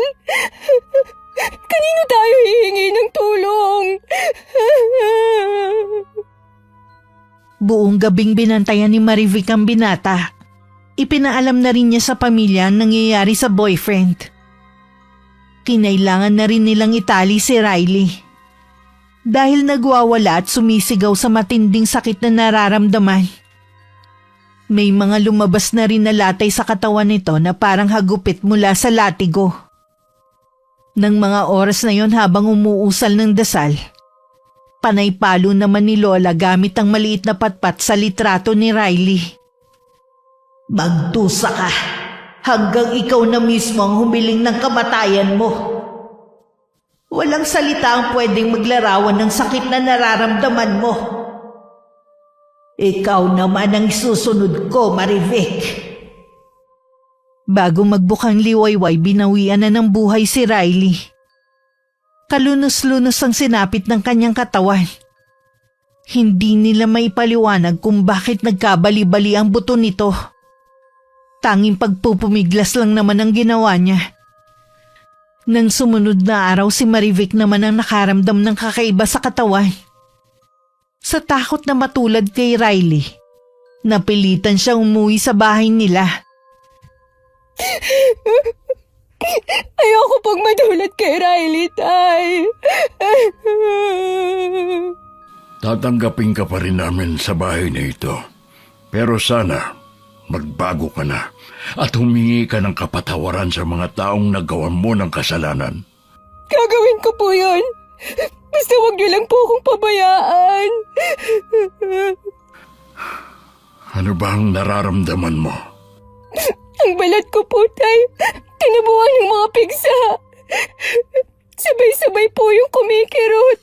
Kanino tayo hihingi ng tulong? Buong gabing binantayan ni Marivic ang binata. Ipinaalam na rin niya sa pamilya ang nangyayari sa boyfriend. Kinailangan na rin nilang itali si Riley. Dahil nagwawala at sumisigaw sa matinding sakit na nararamdaman. May mga lumabas na rin na latay sa katawan nito na parang hagupit mula sa latigo. Nang mga oras na yon habang umuusal ng dasal, panay palo naman ni Lola gamit ang maliit na patpat sa litrato ni Riley. Magdusa ka hanggang ikaw na mismo ang humiling ng kamatayan mo. Walang salita ang pwedeng maglarawan ng sakit na nararamdaman mo. Ikaw naman ang isusunod ko, Marivic. Bago magbukang liwayway, binawian na ng buhay si Riley. Kalunos-lunos ang sinapit ng kanyang katawan. Hindi nila maipaliwanag kung bakit nagkabali-bali ang buto nito. Tanging pagpupumiglas lang naman ang ginawa niya. Nang sumunod na araw, si Marivic naman ang nakaramdam ng kakaiba sa katawan. Sa takot na matulad kay Riley, napilitan siyang umuwi sa bahay nila. Ayoko pang matulad kay Riley, Tay. Tatanggapin ka pa rin namin sa bahay na ito. Pero sana, magbago ka na at humingi ka ng kapatawaran sa mga taong nagawan mo ng kasalanan. Gagawin ko po yun. Basta wag niyo lang po akong pabayaan. Ano ba ang nararamdaman mo? Ang balat ko po, Tay. Tinabuhan ng mga pigsa. Sabay-sabay po yung kumikirot.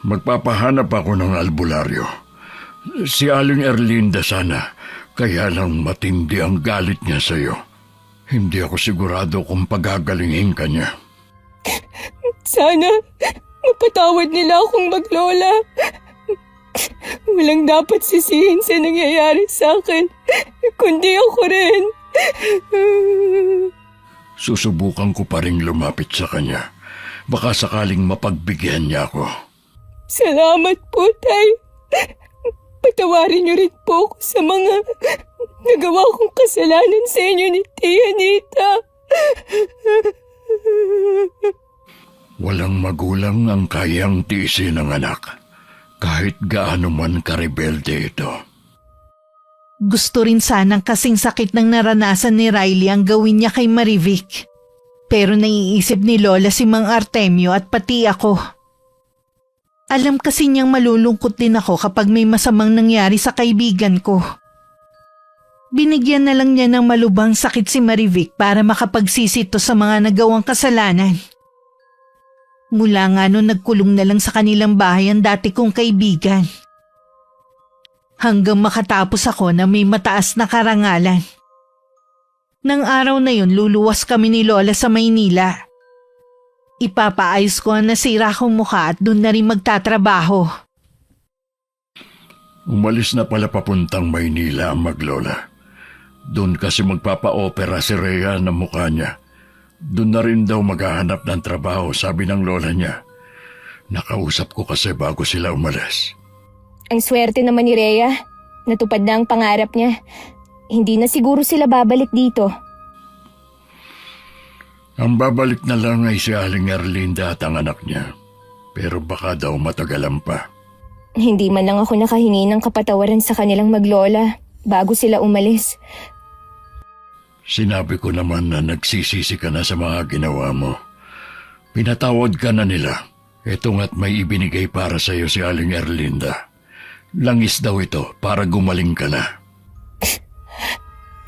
Magpapahanap ako ng albularyo. Si Aling Erlinda sana, kaya lang matindi ang galit niya sa'yo. Hindi ako sigurado kung pagagalingin ka niya. Sana mapatawad nila akong maglola. Walang dapat sisihin sa nangyayari sa akin, kundi ako rin. Susubukan ko pa rin lumapit sa kanya. Baka sakaling mapagbigyan niya ako. Salamat po, Tay. Patawarin niyo rin po ako sa mga nagawa kong kasalanan sa inyo ni Tia Nita. Walang magulang ang kayang tiisin ng anak, kahit gaano man karebelde ito. Gusto rin sanang kasing sakit ng naranasan ni Riley ang gawin niya kay Marivic. Pero naiisip ni Lola si Mang Artemio at pati ako. Alam kasi niyang malulungkot din ako kapag may masamang nangyari sa kaibigan ko. Binigyan na lang niya ng malubhang sakit si Marivic para makapagsisito sa mga nagawang kasalanan. Mula nga noon nagkulong na lang sa kanilang bahay ang dati kong kaibigan. Hanggang makatapos ako na may mataas na karangalan. Nang araw na yun luluwas kami ni Lola sa Maynila. Ipapaayos ko ang nasira kong mukha at doon na rin magtatrabaho. Umalis na pala papuntang Maynila ang maglola. Doon kasi magpapa-opera si Rhea ng mukha niya. Doon na rin daw maghahanap ng trabaho, sabi ng lola niya. Nakausap ko kasi bago sila umalis. Ang swerte naman ni Rhea. Natupad na ang pangarap niya. Hindi na siguro sila babalik dito. Ang babalik na lang ay si Aling Erlinda at ang anak niya. Pero baka daw matagalan pa. Hindi man lang ako nakahingi ng kapatawaran sa kanilang maglola bago sila umalis. Sinabi ko naman na nagsisisi ka na sa mga ginawa mo. Pinatawad ka na nila. Ito nga't may ibinigay para sa iyo si Aling Erlinda. Langis daw ito para gumaling ka na.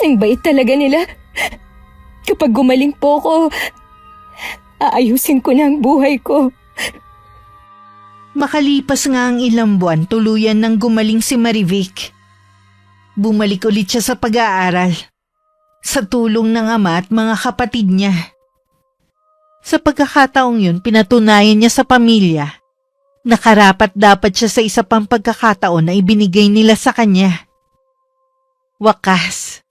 Ang bait talaga nila. Kapag gumaling po ako, aayusin ko na ang buhay ko. Makalipas nga ang ilang buwan, tuluyan nang gumaling si Marivic. Bumalik ulit siya sa pag-aaral. Sa tulong ng ama at mga kapatid niya. Sa pagkakataong yun, pinatunayan niya sa pamilya. Nakarapat dapat siya sa isa pang pagkakataon na ibinigay nila sa kanya. Wakas,